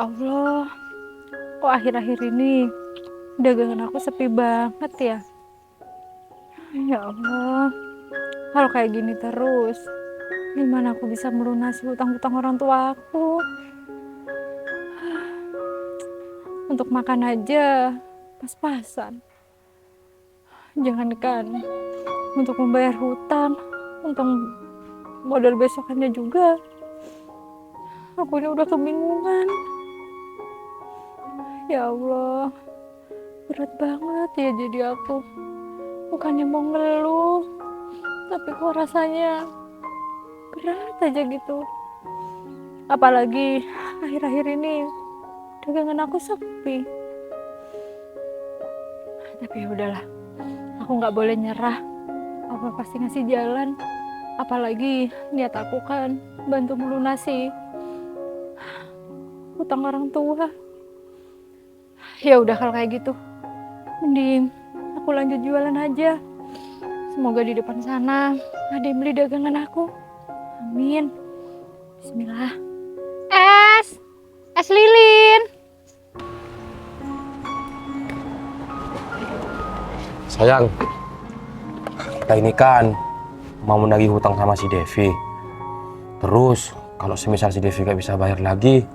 Ya Allah, kok akhir-akhir ini dagangan aku sepi banget ya? Ya Allah, kalau kayak gini terus, gimana aku bisa melunasi hutang-hutang orang tua aku? Untuk makan aja pas-pasan. Jangankan untuk membayar hutang, untuk modal besokannya juga. Aku ini udah kebingungan. Ya Allah, berat banget ya jadi aku. Bukannya mau ngeluh, tapi kok rasanya berat aja gitu. Apalagi akhir-akhir ini dagangan aku sepi. Tapi ya udahlah, aku nggak boleh nyerah. Allah pasti ngasih jalan. Apalagi niat aku kan bantu melunasi hutang orang tua. Ya udah kalau kayak gitu, mending aku lanjut jualan aja. Semoga di depan sana ada yang beli dagangan aku. Amin. Bismillah. Es lilin. Sayang, kita ini kan mau menagih hutang sama si Devi. Terus kalau semisal si Devi gak bisa bayar lagi,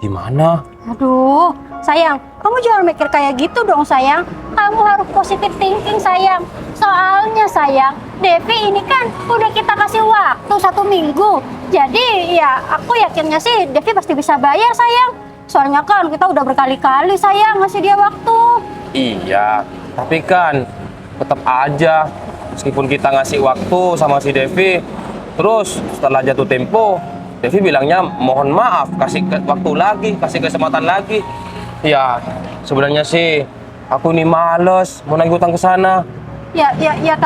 gimana? Aduh, sayang, kamu jangan mikir kayak gitu dong sayang. Kamu harus positive thinking sayang. Soalnya sayang, Devi ini kan udah kita kasih waktu 1 minggu. Jadi ya aku yakinnya sih Devi pasti bisa bayar sayang. Soalnya kan kita udah berkali-kali sayang ngasih dia waktu. Iya, tapi kan tetap aja meskipun kita ngasih waktu sama si Devi, terus setelah jatuh tempo, Devi bilangnya mohon maaf, kasih waktu lagi, kasih kesempatan lagi. Ya, sebenarnya sih aku ini males mau nagih utang ke sana. Ya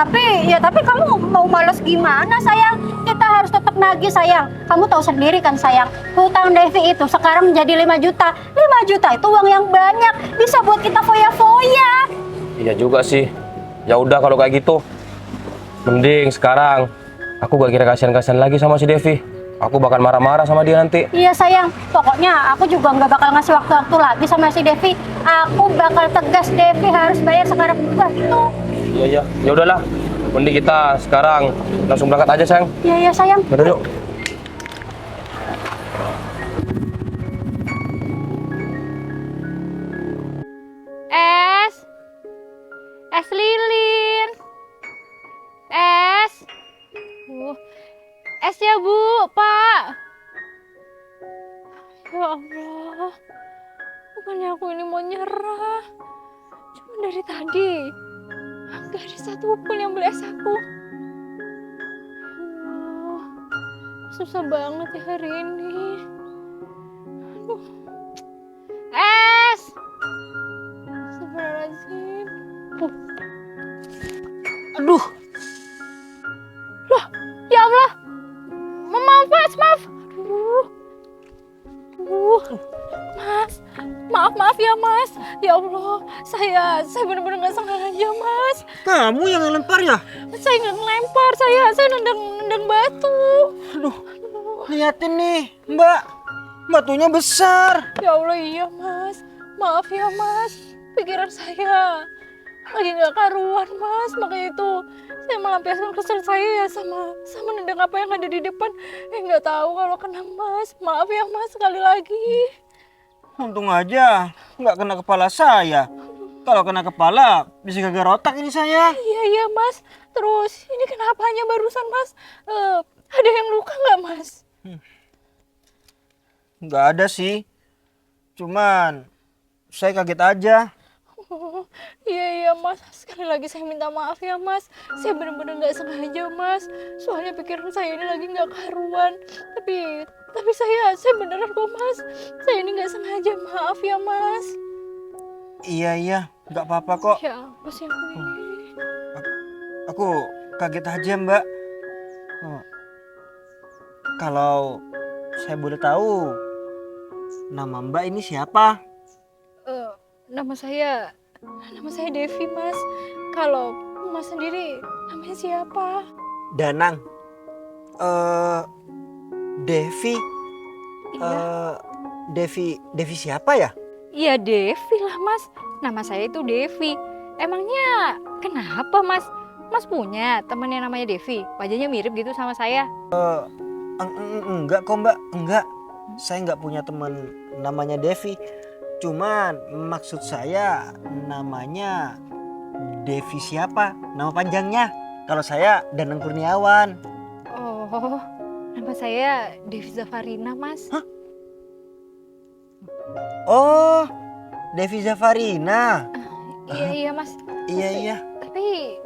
tapi kamu mau malas gimana sayang? Kita harus tetap nagih sayang. Kamu tahu sendiri kan sayang, hutang Devi itu sekarang menjadi 5 juta. 5 juta itu uang yang banyak, bisa buat kita foya-foya. Iya juga sih. Ya udah kalau kayak gitu, mending sekarang aku gak kira kasihan-kasihan lagi sama si Devi. Aku bakal marah-marah sama dia nanti. Iya sayang, pokoknya aku juga nggak bakal ngasih waktu-waktu lagi sama si Devi. Aku bakal tegas Devi harus bayar sekarang juga gitu. Iya, ya udahlah. Mending kita sekarang langsung berangkat aja, sayang. Iya sayang. Udah yuk. Es lilin. Es. Es ya Bu, Pak. Ya Allah, bukannya aku ini mau nyerah. Cuma dari tadi gak ada satupun yang beli es aku. Allah, susah banget ya hari ini. Aduh. Es. Astagfirullahaladzim. Aduh, Ya Allah. Maaf, Mas, maaf. Aduh. Mas. Maaf ya, Mas. Ya Allah, saya benar-benar nggak sengaja, Mas. kamu yang ngelempar ya? Saya nggak ngelempar, saya nendang batu. Aduh, liatin nih, Mbak. Batunya besar. Ya Allah, iya, Mas. Maaf ya, Mas. Pikiran saya lagi nggak karuan, Mas. Makanya itu saya melampiaskan kesel saya ya sama nendang apa yang ada di depan. Nggak tahu kalau kena Mas. Maaf ya, Mas, sekali lagi. Untung aja nggak kena kepala saya. Kalau kena kepala, bisa gagal otak ini saya. Iya, Mas. Terus ini kenapanya barusan, Mas? Ada yang luka nggak, Mas? Nggak ada sih. Cuman, saya kaget aja. Oh, iya, Mas. Sekali lagi saya minta maaf ya, Mas. Saya benar-benar nggak sengaja, Mas. Soalnya pikiran saya ini lagi nggak karuan. Tapi saya beneran kok, Mas. Saya ini nggak sengaja. Maaf ya, Mas. Iya, nggak apa-apa kok. Ya, apa sih aku ini? Aku kaget aja, Mbak. Oh, kalau saya boleh tahu, nama Mbak ini siapa? Eh, nama saya Devi, Mas. Kalau Mas sendiri namanya siapa? Danang. Devi. Iya. Devi siapa ya? Iya Devi lah mas, nama saya itu Devi. Emangnya kenapa mas? Mas punya teman yang namanya Devi, wajahnya mirip gitu sama saya. Enggak kok Mbak, enggak. Saya nggak punya teman namanya Devi. Cuman maksud saya namanya Devi siapa? Nama panjangnya. Kalau saya Danang Kurniawan. Oh, nama saya Devi Zafarina mas. Hah? Oh, Devi Zafarina. Iya mas. Iya. Tapi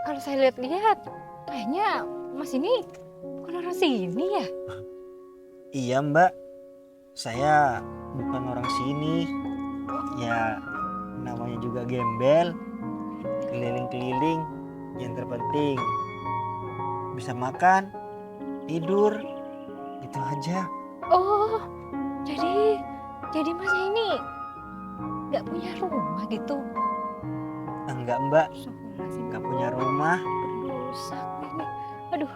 kalau saya lihat-lihat, kayaknya mas ini bukan orang sini ya. Iya Mbak. Saya bukan orang sini. Ya namanya juga gembel. Keliling-keliling. Yang terpenting bisa makan, tidur. Itu aja. Oh, jadi mas ini nggak punya rumah gitu. Enggak Mbak, Astagfirullahaladzim, nggak punya rumah. rusak ini. Aduh,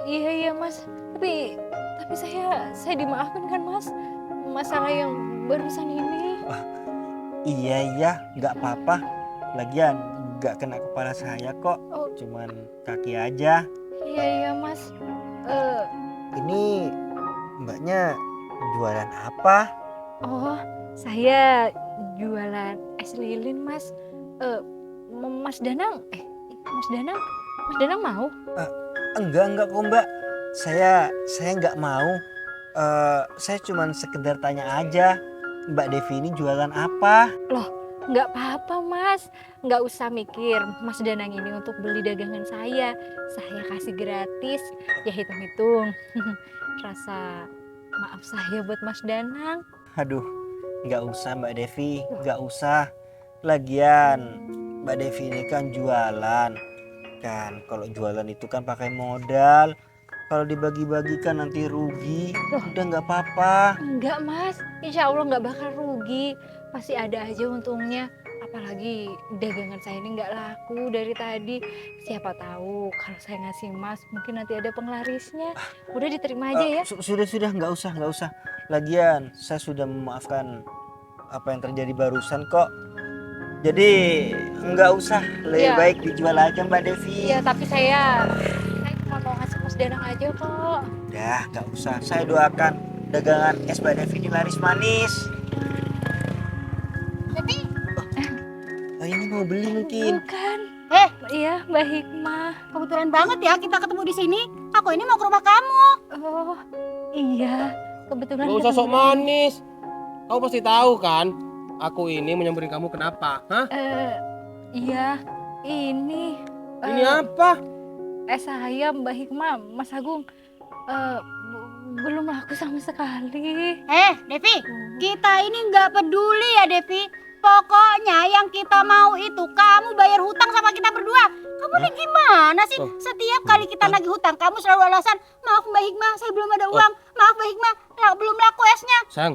iya mas. Tapi saya dimaafkan kan mas? Masalah yang barusan ini. Iya, nggak apa-apa. Lagian nggak kena kepala saya kok. Oh. Cuman kaki aja. Iya mas. Ini Mbaknya jualan apa? Oh, saya jualan es lilin mas. Mas Danang, Mas Danang mau? Enggak kok Mbak. Saya nggak mau. Saya cuman sekedar tanya aja. Mbak Devi ini jualan apa? Nggak apa-apa mas, nggak usah mikir Mas Danang ini untuk beli dagangan saya kasih gratis, ya hitung-hitung rasa maaf saya buat Mas Danang. Aduh, nggak usah Mbak Devi, nggak usah. Lagian Mbak Devi ini kan jualan. Kan kalau jualan itu kan pakai modal. Kalau dibagi-bagikan nanti rugi. Udah nggak apa-apa. Enggak mas, insya Allah nggak bakal rugi, pasti ada aja untungnya. Apalagi dagangan saya ini nggak laku dari tadi. Siapa tahu kalau saya ngasih mas mungkin nanti ada penglarisnya. Udah diterima aja ya. Sudah nggak usah. Lagian saya sudah memaafkan apa yang terjadi barusan kok. Jadi nggak usah, lebih Iya. baik dijual aja Mbak Devi. Iya tapi saya cuma mau ngasih Mas Danang aja kok. Udah nggak usah. Saya doakan dagangan es Mbak Devi ini laris manis. Devi, Ini mau beli mungkin. Bukan. Eh. Iya Mbak Hikmah. kebetulan banget ya kita ketemu di sini. Aku ini mau ke rumah kamu. Oh iya, kebetulan Gak usah ketemu. sok manis. Kamu pasti tahu kan, aku ini mau nyamperin kamu kenapa? Hah? Iya, ini. Ini apa? Saya Mbak Hikmah, Mas Agung. Belum laku sama sekali. Devi, kita ini nggak peduli ya Devi. Pokoknya yang kita mau itu kamu bayar hutang sama kita berdua. Kamu nih gimana sih? Oh. Setiap kali kita nagih hutang, kamu selalu alasan, maaf Mbak Hikmah, saya belum ada uang. Maaf Mbak Hikmah, belum laku esnya. Sayang,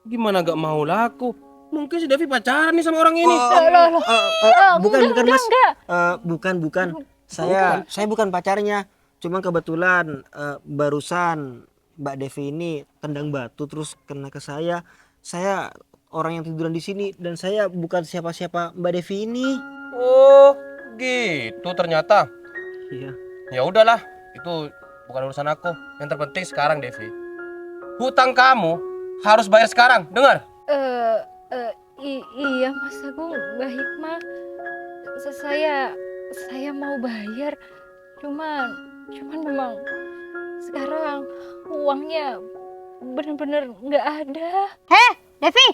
gimana gak mau laku? Mungkin si Devi pacaran nih sama orang ini. Bukan Mas. Enggak. Bukan. Saya bukan pacarnya. Cuma kebetulan barusan Mbak Devi ini tendang batu terus kena ke saya. Saya orang yang tiduran di sini dan saya bukan siapa-siapa Mbak Devi ini. Oh, gitu ternyata. Iya. Ya udahlah, itu bukan urusan aku. Yang terpenting sekarang Devi, hutang kamu harus bayar sekarang. Dengar? Iya Mas Agung, Mbak Hikmah. Saya mau bayar. Cuman memang sekarang uangnya bener-bener nggak ada. Devi,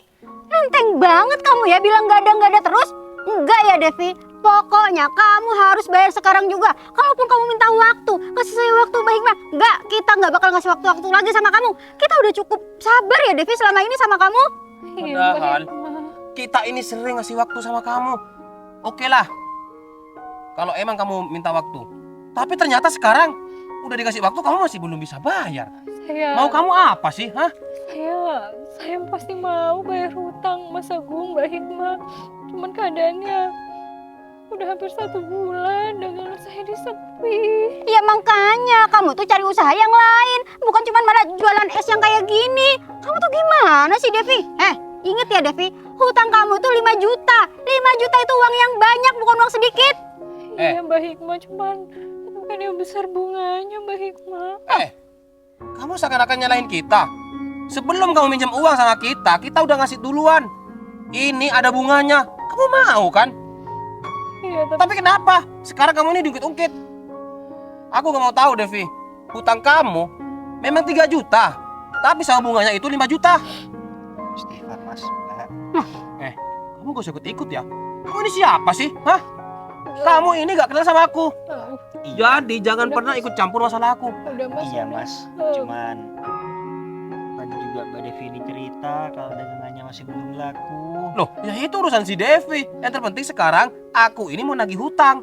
nenteng banget kamu ya bilang nggak ada terus. Enggak ya Devi, pokoknya kamu harus bayar sekarang juga. Kalaupun kamu minta waktu, kasih saya waktu Mbak Hikmah. Enggak, kita nggak bakal ngasih waktu lagi sama kamu. Kita udah cukup sabar ya Devi selama ini sama kamu. Iya, Mbak Padahal Hikmah. kita ini sering ngasih waktu sama kamu. Oke lah, kalau emang kamu minta waktu. Tapi ternyata sekarang udah dikasih waktu kamu masih belum bisa bayar. Mau kamu apa sih? Hah? Saya pasti mau bayar hutang Mas Agung, Mbak Hikmah. Cuman keadaannya Udah hampir 1 bulan dagangan saya disepi. Ya makanya kamu tuh cari usaha yang lain, bukan cuma malah jualan es yang kayak gini. Kamu tuh gimana sih Devi? Inget ya Devi, hutang kamu tuh 5 juta. 5 juta itu uang yang banyak, bukan uang sedikit. Iya Mbak Hikmah, cuman bukan yang besar bunganya Mbak Hikmah. Kamu seakan-akan nyalahin kita. Sebelum kamu minjem uang sama kita udah ngasih duluan. Ini ada bunganya. Kamu mau kan? Iya Tapi kenapa? Sekarang kamu ini diungkit-ungkit. Aku gak mau tahu, Devi. Hutang kamu memang 3 juta. Tapi sama bunganya itu 5 juta. Stefan mas, Mbak. Kamu gak usah ikut-ikut ya. Kamu ini siapa sih? Hah? Kamu ini gak kenal sama aku. Jadi jangan pernah ikut campur masalah aku. Udah Mas. Iya udah. mas, Oh. cuman tadi juga Mbak Devi ini cerita kalau dagangannya masih belum laku. Loh, ya itu urusan si Devi. Yang terpenting sekarang aku ini mau nagih hutang.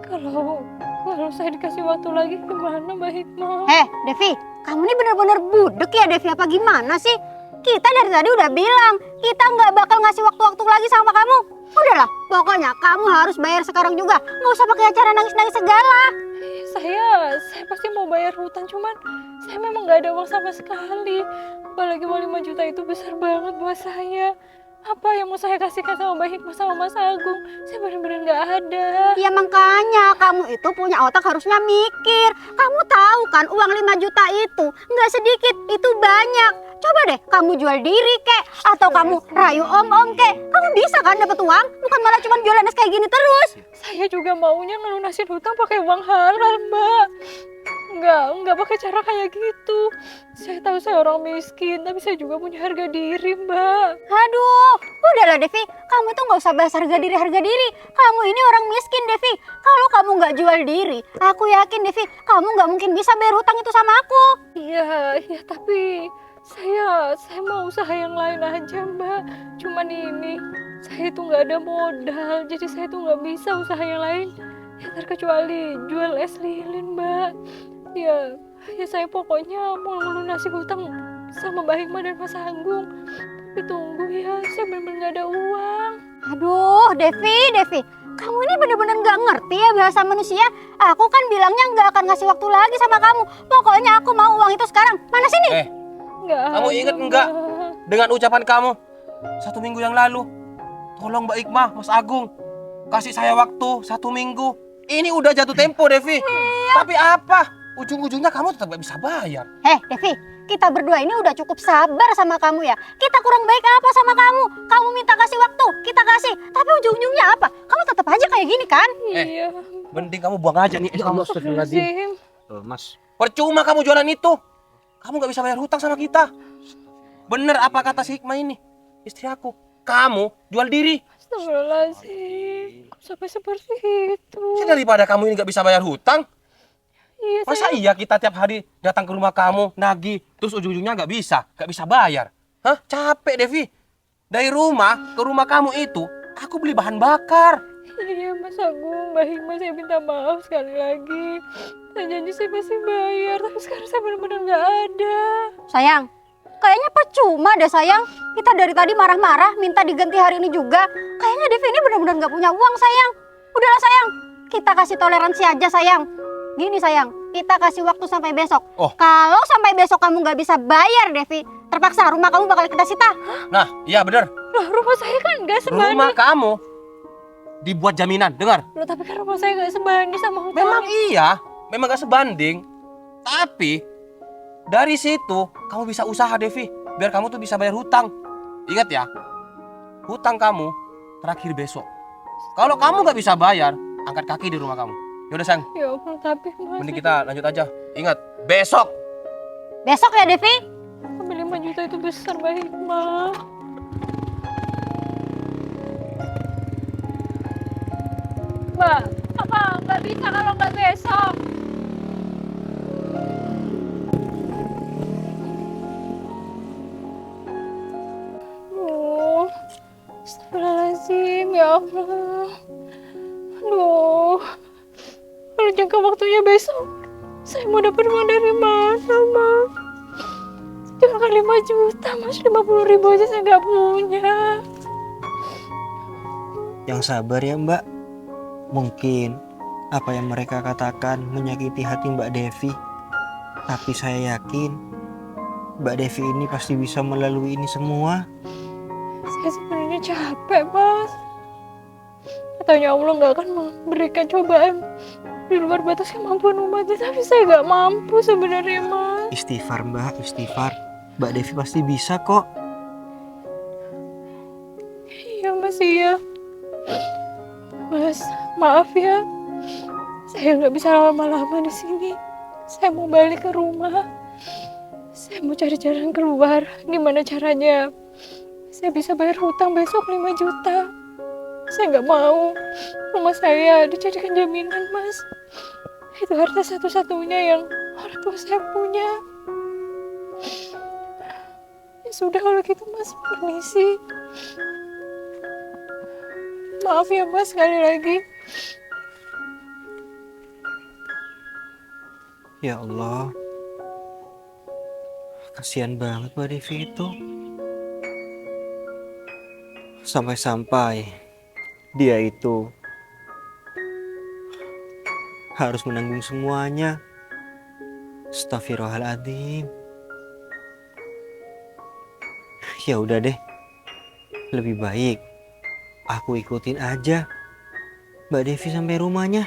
Kalau saya dikasih waktu lagi gimana Mbak Hikmah? Devi, kamu ini bener-bener budek ya Devi, apa gimana sih? Kita dari tadi udah bilang, kita nggak bakal ngasih waktu-waktu lagi sama kamu. Udahlah, pokoknya kamu harus bayar sekarang juga. Nggak usah pakai acara nangis-nangis segala. Saya pasti mau bayar hutang, cuman saya memang nggak ada uang sama sekali. Apalagi mau 5 juta itu besar banget buat saya. Apa yang mau saya kasihkan sama Mbak Hikmah sama Mas Agung? Saya benar-benar nggak ada. Ya makanya kamu itu punya otak harusnya mikir. Kamu tahu kan uang 5 juta itu nggak sedikit, itu banyak. Coba deh kamu jual diri kek, atau kamu rayu om-om kek. Kamu bisa kan dapat uang, bukan malah cuma jualan es kayak gini terus. Saya juga maunya ngelunasin hutang pakai uang halal, Mbak. Enggak pakai cara kayak gitu. Saya tahu saya orang miskin, tapi saya juga punya harga diri, Mbak. Aduh, udahlah Devi, kamu tuh nggak usah bahas harga diri. Kamu ini orang miskin Devi. Kalau kamu nggak jual diri, aku yakin Devi, kamu nggak mungkin bisa bayar hutang itu sama aku. Iya, tapi saya mau usaha yang lain aja, Mbak. Cuman ini, saya tuh nggak ada modal, jadi saya tuh nggak bisa usaha yang lain. Ya terkecuali jual es lilin, Mbak. Ya saya pokoknya mau melunasi hutang sama Mbak Hikmah dan Mas Agung. Tapi tunggu ya, saya benar-benar nggak ada uang. Aduh, Devi, kamu ini bener-bener nggak ngerti ya bahasa manusia. Aku kan bilangnya nggak akan ngasih waktu lagi sama kamu. Pokoknya aku mau uang itu sekarang. Mana sini? Nggak Kamu ada, ingat enggak Mbak. dengan ucapan kamu 1 minggu yang lalu? Tolong Mbak Hikmah, Mas Agung, kasih saya waktu 1 minggu. Ini udah jatuh tempo, Devi. Tapi apa? Ujung-ujungnya kamu tetap gak bisa bayar. Devi, kita berdua ini udah cukup sabar sama kamu ya. Kita kurang baik apa sama kamu? Kamu minta kasih waktu, kita kasih. Tapi ujung-ujungnya apa? Kamu tetap aja kayak gini kan? Iya. Mending kamu buang aja nih. Kamu Astagfirullahaladzim. Mas, percuma kamu jualan itu. Kamu gak bisa bayar hutang sama kita. Bener apa kata si Hikmah ini? Istri aku. Kamu jual diri. Astagfirullahaladzim. Kok sampai seperti itu? Ya, daripada kamu ini gak bisa bayar hutang. Iya, Masa iya kita tiap hari datang ke rumah kamu, nagih, terus ujung-ujungnya gak bisa bayar? Hah? Capek, Devi. Dari rumah ke rumah kamu itu, aku beli bahan bakar. Iya Mas Agung, Mbak Hikmah, saya minta maaf sekali lagi. Saya janji saya pasti bayar, tapi sekarang saya benar-benar nggak ada. Sayang, kayaknya percuma deh sayang. Kita dari tadi marah-marah minta diganti hari ini juga. Kayaknya Devi ini benar-benar nggak punya uang sayang. Udahlah sayang, kita kasih toleransi aja sayang. Gini sayang, kita kasih waktu sampai besok. Oh. Kalau sampai besok kamu nggak bisa bayar Devi, terpaksa rumah kamu bakal kita sita. Nah, iya bener. Loh, rumah saya kan nggak sebanding. Rumah kamu dibuat jaminan, dengar. Loh, tapi kan rumah saya nggak sebanding sama hutang. Memang iya, memang gak sebanding. Tapi dari situ kamu bisa usaha, Devi, biar kamu tuh bisa bayar hutang. Ingat ya, hutang kamu terakhir besok. Kalau kamu gak bisa bayar, angkat kaki di rumah kamu. Yaudah sayang, Ya Allah, tapi Mas, mending kita lanjut aja. Ingat, besok. Besok ya Devi. ambil 5 juta itu besar, Mbak Hikmah. Mbak, apa nggak bisa kalau nggak besok? Astagfirullahaladzim, ya Allah. Aduh, kalau jangka waktunya besok, saya mau dapat uang dari mana, Mas? Jangan 5 juta, Mas. 50.000 aja saya nggak punya. yang sabar ya Mbak. Mungkin apa yang mereka katakan menyakiti hati Mbak Devi. Tapi saya yakin Mbak Devi ini pasti bisa melalui ini semua. Saya sebenarnya capek, Mas. Katanya Allah nggak akan memberikan cobaan di luar batas kemampuan umatnya, tapi saya nggak mampu sebenarnya, Mas. Istighfar Mbak, istighfar. Mbak Devi pasti bisa kok. Iya, Mas, iya. Mas, maaf ya. Saya nggak bisa lama-lama di sini. Saya mau balik ke rumah. Saya mau cari jalan keluar. Gimana caranya saya bisa bayar hutang besok 5 juta. Saya nggak mau rumah saya dijadikan jaminan, Mas. Itu harta satu-satunya yang orang tua saya punya. Ya sudah kalau gitu, Mas, permisi. Maaf ya, Mas, sekali lagi. Ya Allah, kasihan banget Mbak Devi itu. Sampai-sampai dia itu harus menanggung semuanya. Astagfirullahaladzim. Ya udah deh, lebih baik aku ikutin aja Mbak Devi sampai rumahnya.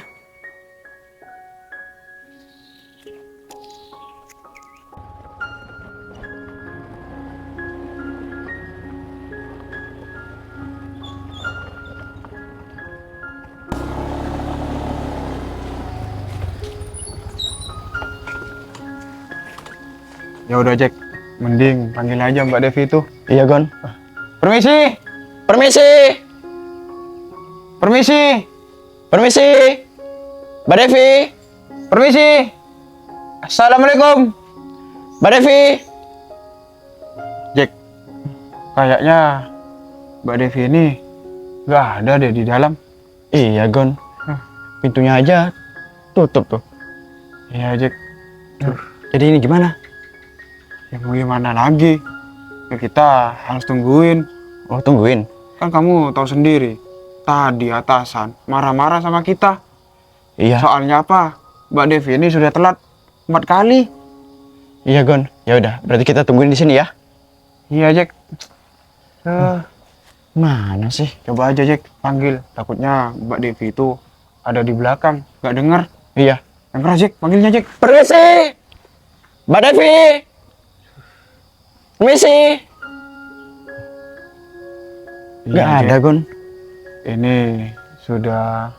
Ya udah Jack, mending panggil aja Mbak Devi itu. Iya, Gon. Permisi, Permisi. permisi, Permisi. Mbak Devi. permisi. Assalamualaikum. Mbak Devi. Jack, kayaknya Mbak Devi ini nggak ada deh di dalam. Iya, Gon. Pintunya aja tutup tuh. Iya Jack, Jadi ini gimana? ya mau gimana lagi? Ya, kita harus tungguin. Oh, tungguin. Kan kamu tahu sendiri, tadi atasan marah-marah sama kita. Iya. Soalnya apa? Mbak Devi ini sudah telat 4 kali. Iya, Gon. Ya udah, berarti kita tungguin di sini ya. Iya Jack. Mana sih? Coba aja Jack panggil. Takutnya Mbak Devi itu ada di belakang, nggak dengar. Iya. Yang keras Jack, panggilnya Jack. Permisi. Mbak Devi. Permisi. Nggak Iya, ada, Jack. Gon. Ini sudah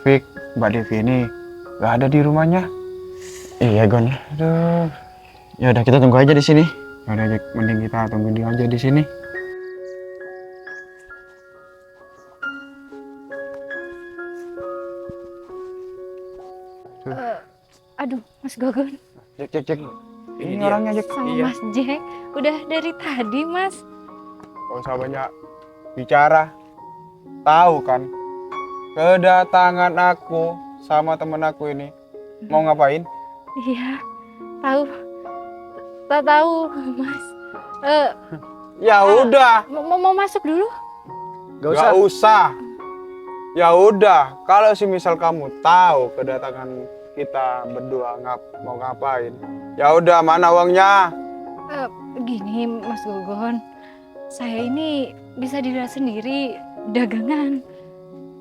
fix Mbak Devi ini nggak ada di rumahnya. Iya, Gon. Aduh. Ya udah, kita tunggu aja di sini. Yaudah Jack, mending kita tunggu dia aja di sini. Aduh, Mas Gogon. Jack, Jack, Jack. Ini dia. orangnya Jack. Sama Mas Jack. Udah dari tadi, Mas. Gak usah banyak bicara. Tahu kan, kedatangan aku sama temen aku ini mau ngapain? Iya, tahu. Tak tahu, Mas. Ya udah, Mau masuk dulu? gak usah. Ya udah, kalau misal kamu tahu kedatangan kita berdua mau ngapain, ya udah, mana uangnya? Gini, Mas Gogon. Saya ini bisa dilihat sendiri dagangan.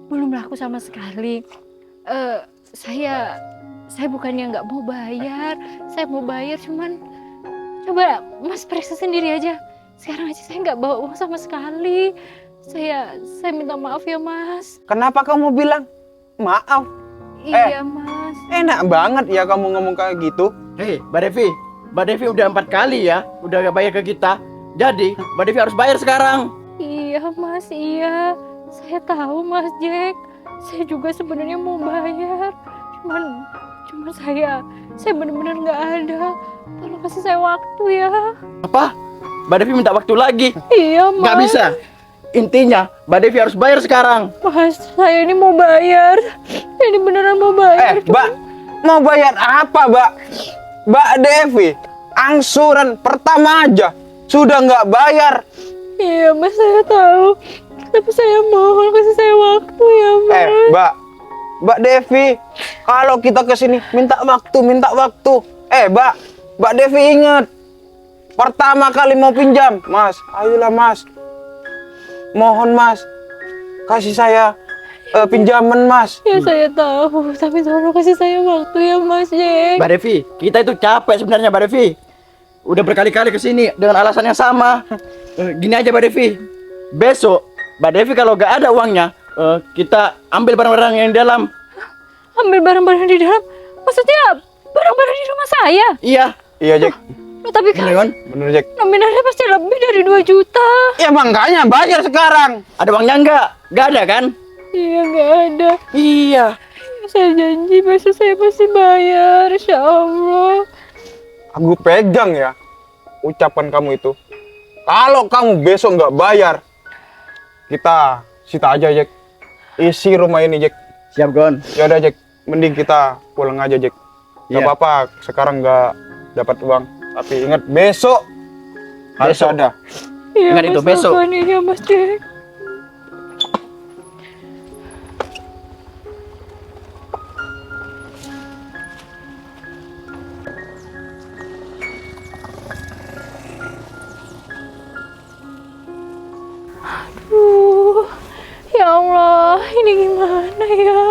Belum laku sama sekali. Saya bukannya nggak mau bayar. Saya mau bayar, cuman coba Mas periksa sendiri aja. Sekarang aja saya nggak bawa uang sama sekali. Saya minta maaf ya, Mas. Kenapa kamu bilang maaf? Iya, Mas. Enak banget ya kamu ngomong kayak gitu. Hei, Mbak Devi. Mbak Devi udah 4 kali ya, udah gak bayar ke kita. Jadi, Mbak Devi harus bayar sekarang. Iya, Mas, iya. Saya tahu, Mas Jack. Saya juga sebenarnya mau bayar. Cuman saya benar-benar nggak ada. Tolong kasih saya waktu ya. Apa? Mbak Devi minta waktu lagi. Iya, Mas. Nggak bisa. Intinya, Mbak Devi harus bayar sekarang. Mas, saya ini mau bayar. Ini beneran mau bayar. Mbak, mau bayar apa, Mbak? Mbak Devi, angsuran pertama aja sudah nggak bayar. Iya, Mas, saya tahu. Tapi saya mohon kasih saya waktu ya, Mas. Mbak, Mbak Devi, kalau kita ke sini minta waktu. Mbak Devi ingat. Pertama kali mau pinjam, Mas. Ayolah, Mas. Mohon, Mas. Kasih saya pinjaman, Mas. Ya saya tahu, tapi tolong kasih saya waktu ya Mas Jack. Mbak Devi, kita itu capek sebenarnya Mbak Devi. Udah berkali-kali ke sini dengan alasan yang sama. Gini aja Mbak Devi. Besok Mbak Devi kalau gak ada uangnya, kita ambil barang-barang yang di dalam. Ambil barang-barang di dalam? Maksudnya barang-barang di rumah saya? Iya. Iya, Jack. Loh, tapi kan Bener kan? Bener, Jack. nominalnya pasti lebih dari 2 juta. Ya makanya bayar sekarang. Ada uangnya enggak? Gak ada kan? Iya nggak ada. Iya. Saya janji besok saya pasti bayar, insya Allah. Aku pegang ya ucapan kamu itu. Kalau kamu besok nggak bayar, kita sita aja, Jack. Isi rumah ini, Jack. Siap Gon. Ya udah, Jack. Mending kita pulang aja, Jack. Gak Iya. apa-apa, sekarang nggak dapat uang. Tapi ingat besok harus Besok. ada. Iya, Ingat itu, Mas besok. Afwan, iya Mas Jack. Aduh, ya Allah, ini gimana ya?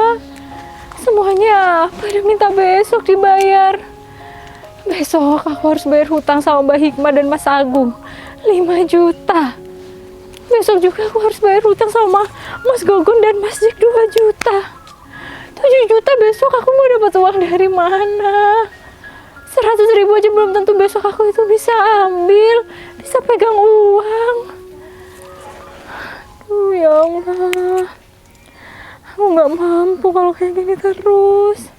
Semuanya pada minta besok dibayar. Besok aku harus bayar hutang sama Mbak Hikmah dan Mas Agung 5 juta. Besok juga aku harus bayar hutang sama Mas Gogon dan Mas Jack 2 juta. 7 juta besok aku mau dapat uang dari mana? 100.000 aja belum tentu besok aku itu bisa ambil, bisa pegang uang. Aduh ya Allah, aku nggak mampu kalau kayak gini terus.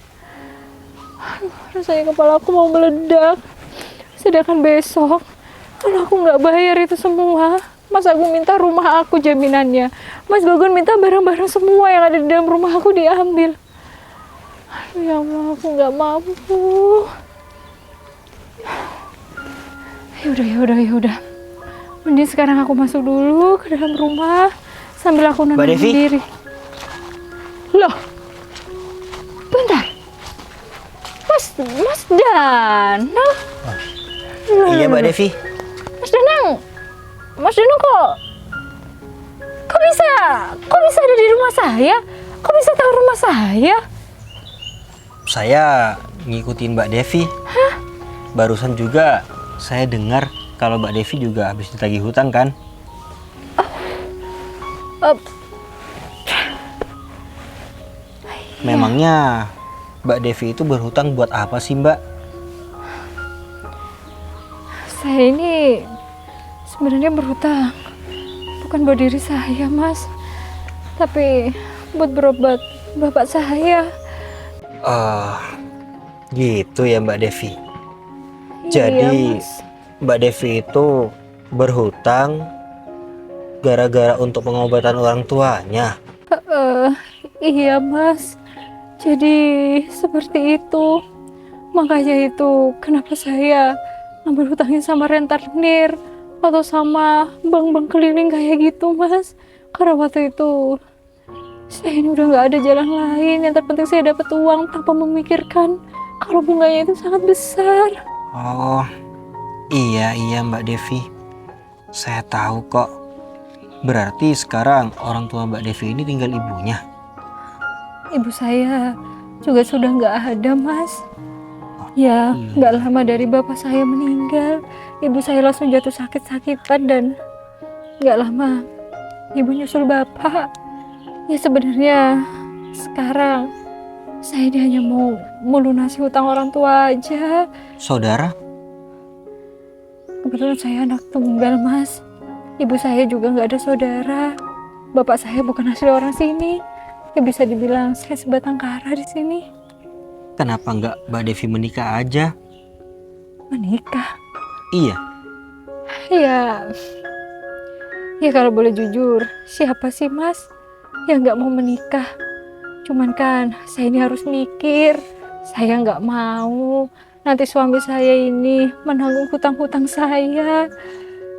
Aduh, rasanya kepala aku mau meledak. Sedangkan besok kalau aku nggak bayar itu semua, Mas Agung minta rumah aku jaminannya, Mas Gogon minta barang-barang semua yang ada di dalam rumah aku diambil. Aduh ya Allah, aku nggak mampu. Yaudah. Mending sekarang aku masuk dulu ke dalam rumah sambil aku Mbak nenangin Devi? diri. Loh, bentar. Mas Danang. Iya, Mbak Devi. Mas Danang kok bisa ada di rumah saya? Kok bisa tahu rumah saya? Saya ngikutin Mbak Devi. Barusan juga saya dengar kalau Mbak Devi juga habis ditagih hutang kan? Memangnya Mbak Devi itu berhutang buat apa sih, Mbak? Saya ini sebenarnya berhutang bukan buat diri saya, Mas, tapi buat berobat bapak saya. Oh, gitu ya Mbak Devi. Iya, Jadi Mas. Mbak Devi itu berhutang gara-gara untuk pengobatan orang tuanya. Iya, Mas. Jadi seperti itu. Makanya itu kenapa saya ngambil hutangnya sama rentenir atau sama bank-bank keliling kayak gitu, Mas. Karena waktu itu saya ini udah nggak ada jalan lain. Yang terpenting saya dapat uang tanpa memikirkan kalau bunganya itu sangat besar. Oh, iya Mbak Devi. Saya tahu kok. Berarti sekarang orang tua Mbak Devi ini tinggal ibunya. Ibu saya juga sudah nggak ada, Mas. Ya, nggak lama dari bapak saya meninggal, ibu saya langsung jatuh sakit-sakitan dan nggak lama ibu nyusul bapak. Ya sebenarnya sekarang saya ini hanya mau melunasi hutang orang tua aja. Saudara? Kebetulan saya anak tunggal, Mas. Ibu saya juga nggak ada saudara. Bapak saya bukan asli orang sini. Ya bisa dibilang saya sebatang kara di sini. Kenapa nggak Mbak Devi menikah aja? Menikah? Iya. Ya kalau boleh jujur, siapa sih Mas yang nggak mau menikah? Cuman kan saya ini harus mikir. Saya nggak mau nanti suami saya ini menanggung hutang-hutang saya.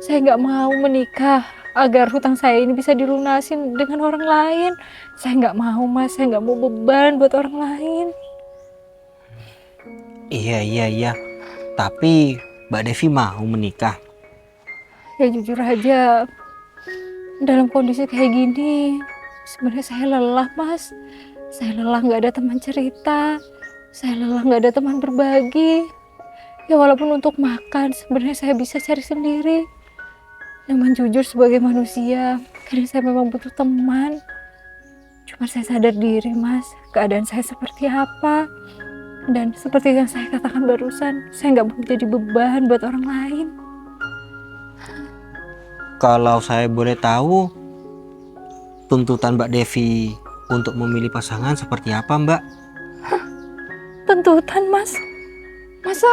Saya nggak mau menikah agar hutang saya ini bisa dilunasin dengan orang lain. Saya nggak mau Mas, saya nggak mau beban buat orang lain. Iya. Tapi Mbak Devi mau menikah? Ya jujur aja, dalam kondisi kayak gini, sebenarnya saya lelah Mas. Saya lelah nggak ada teman cerita, saya lelah nggak ada teman berbagi. Ya walaupun untuk makan, sebenarnya saya bisa cari sendiri. Namun jujur sebagai manusia, kadang saya memang butuh teman. Cuma saya sadar diri Mas, keadaan saya seperti apa. Dan seperti yang saya katakan barusan, saya nggak mau jadi beban buat orang lain. Kalau saya boleh tahu, tuntutan Mbak Devi untuk memilih pasangan seperti apa, Mbak? Tuntutan Mas? Masa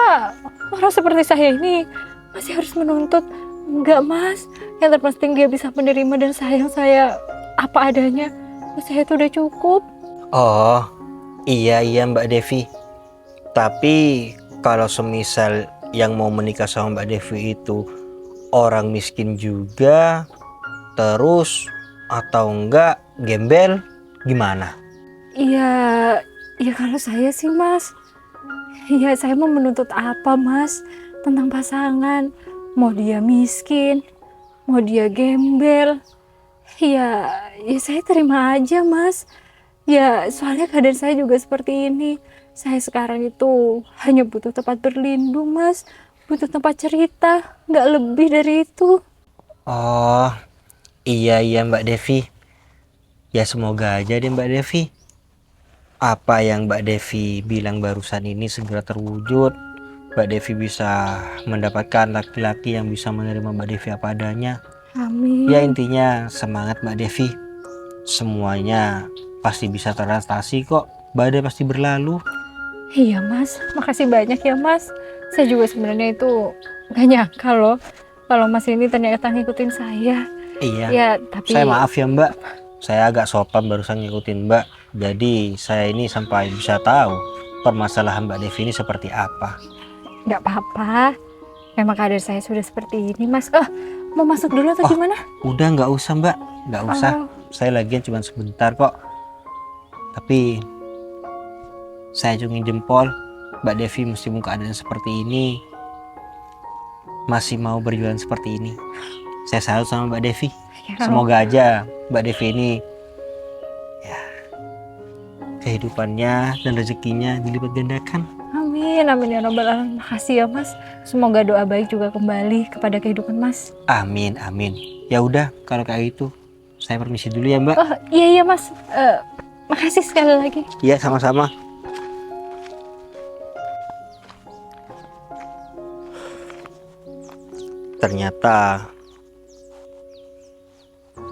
orang seperti saya ini masih harus menuntut? Enggak Mas, yang terpenting dia bisa menerima dan sayang saya apa adanya. Saya itu udah cukup. Oh, iya Mbak Devi. Tapi kalau semisal yang mau menikah sama Mbak Devi itu orang miskin juga, terus atau enggak gembel, gimana? Iya kalau saya sih Mas. Iya, saya mau menuntut apa Mas tentang pasangan? Mau dia miskin, mau dia gembel, ya saya terima aja Mas. Ya soalnya keadaan saya juga seperti ini. Saya sekarang itu hanya butuh tempat berlindung Mas, butuh tempat cerita, nggak lebih dari itu. Oh, iya Mbak Devi. Ya semoga aja deh Mbak Devi, apa yang Mbak Devi bilang barusan ini segera terwujud. Mbak Devi bisa mendapatkan laki-laki yang bisa menerima Mbak Devi apa adanya. Amin. Ya intinya semangat Mbak Devi. Semuanya pasti bisa teratasi kok. Badai pasti berlalu. Iya Mas, makasih banyak ya Mas. Saya juga sebenarnya itu gak nyangka loh kalau Mas ini ternyata ngikutin saya. Iya. Ya tapi Saya maaf ya Mbak. Saya agak sopan barusan ngikutin Mbak. Jadi saya ini sampai bisa tahu permasalahan Mbak Devi ini seperti apa. nggak apa-apa. Memang keadaan saya sudah seperti ini Mas. Mau masuk dulu atau gimana? Udah nggak usah Mbak, nggak usah. Oh. Saya lagian cuma sebentar kok. Tapi saya acungin jempol. Mbak Devi meskipun keadaan seperti ini masih mau berjualan seperti ini. Saya salut sama Mbak Devi. Ya, Semoga aja Mbak Devi ini ya kehidupannya dan rezekinya dilipat gandakan. Amin ya robbal alamin. Makasih ya Mas. Semoga doa baik juga kembali kepada kehidupan Mas. Amin. Ya udah kalau kayak gitu saya permisi dulu ya Mbak. Oh iya Mas. Makasih sekali lagi. Iya sama-sama.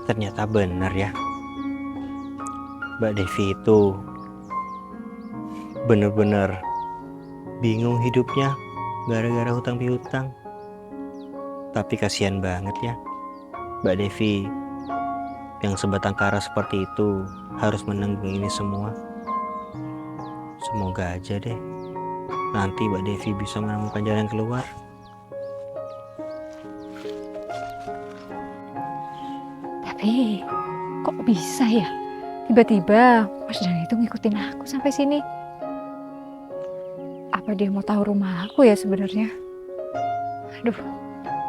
Ternyata benar ya, Mbak Devi itu bener-bener bingung hidupnya gara-gara hutang piutang. Tapi kasihan banget ya Mbak Devi yang sebatang kara seperti itu harus menanggung ini semua. Semoga aja deh nanti Mbak Devi bisa menemukan jalan keluar. Tapi kok bisa ya? Tiba-tiba Mas Dani itu ngikutin aku sampai sini. Apa dia mau tahu rumah aku ya sebenarnya? Aduh,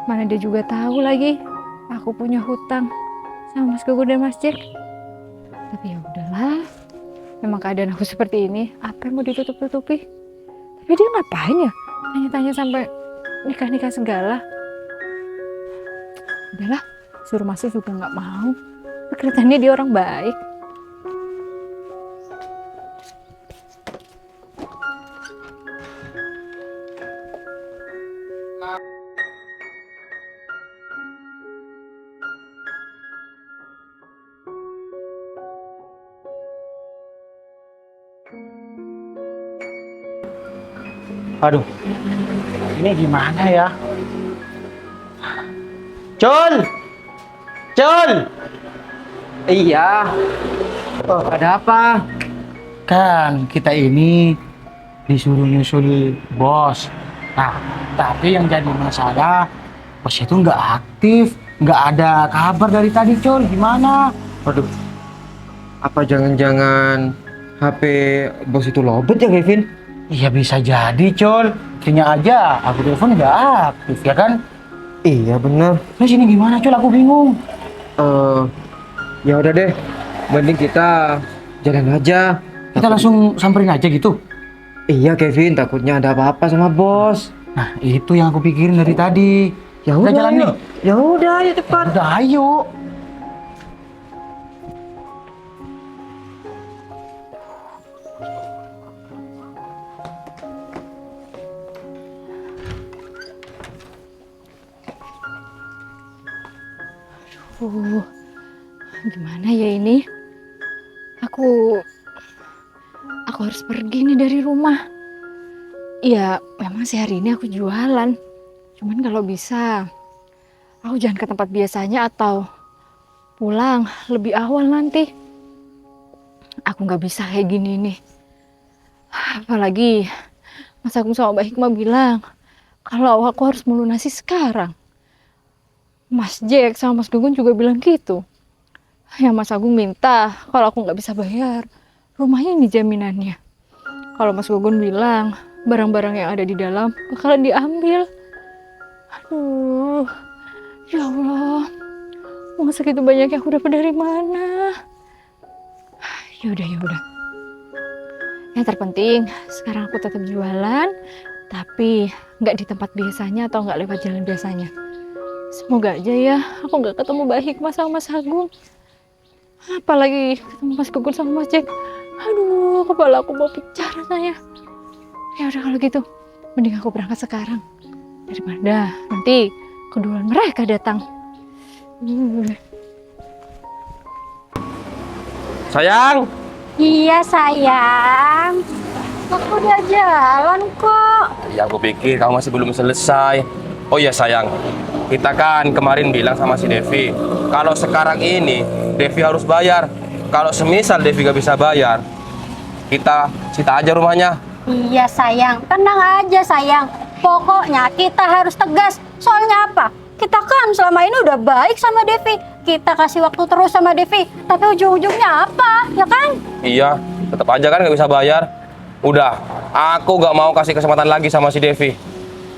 mana dia juga tahu lagi aku punya hutang sama Mas Gugu dan Mas Jack. Tapi ya udahlah, memang keadaan aku seperti ini. Apa yang mau ditutup-tutupi? Tapi dia ngapain ya? Tanya-tanya sampai nikah-nikah segala. Udahlah, suruh masuk juga nggak mau. Kelihatannya dia orang baik. Aduh, ini gimana ya? Cul! Iya. Oh, Ada apa? kan kita ini disuruh nyusul bos. Nah, tapi yang jadi masalah bos itu nggak aktif. nggak ada kabar dari tadi, Col. Gimana? Waduh, apa jangan-jangan HP bos itu lobet ya, Kevin? Iya bisa jadi, Col. Buktinya aja, aku telepon nggak aktif, ya kan? Iya bener. Nah sini gimana, Col? Aku bingung. Ya udah deh, mending kita jalan aja. Kita langsung samperin aja gitu. Iya Kevin, takutnya ada apa-apa sama bos. Nah, itu yang aku pikirin dari tadi. Ya Udah udah, jalan ayo. nih. Ya udah, ayo cepat. Udah, ayo. Gimana ya ini? Aku harus pergi nih dari rumah. Ya, memang sih hari ini aku jualan. Cuman kalau bisa, aku jangan ke tempat biasanya atau pulang lebih awal nanti. Aku nggak bisa kayak gini nih. Apalagi Mas Agung sama Mbak Hikmah bilang kalau aku harus melunasi sekarang. Mas Jack sama Mas Gugun juga bilang gitu. Ya Mas Agung minta kalau aku nggak bisa bayar, rumah ini jaminannya. Kalau Mas Gugun bilang barang-barang yang ada di dalam bakalan diambil. Aduh, ya Allah, uang segitu banyak yang aku dapat dari mana? Ya udah. Yang terpenting sekarang aku tetap jualan, tapi nggak di tempat biasanya atau nggak lewat jalan biasanya. Semoga aja ya aku nggak ketemu Mbak Hikmah sama Mas Agung. Apalagi ketemu Mas Gugun sama Mas Jack. Aduh, kepala aku mau pecah rasanya. Ya udah kalau gitu, mending aku berangkat sekarang daripada nanti keduluan mereka datang. Sayang, Iya sayang, aku udah jalan kok. ya aku pikir kamu masih belum selesai. Oh iya sayang, kita kan kemarin bilang sama si Devi, kalau sekarang ini Devi harus bayar. Kalau semisal Devi gak bisa bayar, kita sita aja rumahnya. Iya sayang, tenang aja sayang. Pokoknya kita harus tegas. Soalnya apa? Kita kan selama ini udah baik sama Devi. Kita kasih waktu terus sama Devi. Tapi ujung-ujungnya apa? Ya kan? Iya, tetap aja kan gak bisa bayar. Udah, aku gak mau kasih kesempatan lagi sama si Devi.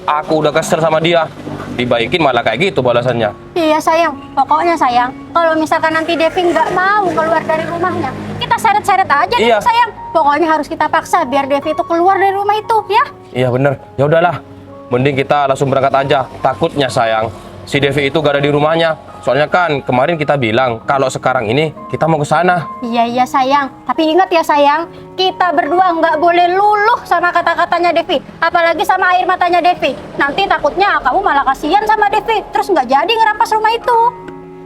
Aku udah kesel sama dia. Dibaikin malah kayak gitu balasannya. Iya sayang, pokoknya sayang. Kalau misalkan nanti Devi nggak mau keluar dari rumahnya, kita seret-seret aja Iya. nih sayang. Pokoknya harus kita paksa biar Devi itu keluar dari rumah itu ya. Iya bener, ya udahlah. Mending kita langsung berangkat aja. Takutnya sayang, si Devi itu gak ada di rumahnya. Soalnya kan kemarin kita bilang kalau sekarang ini kita mau ke sana. Iya sayang. Tapi ingat ya sayang, kita berdua nggak boleh luluh sama kata-katanya Devi, apalagi sama air matanya Devi. Nanti takutnya kamu malah kasihan sama Devi, terus nggak jadi ngerampas rumah itu.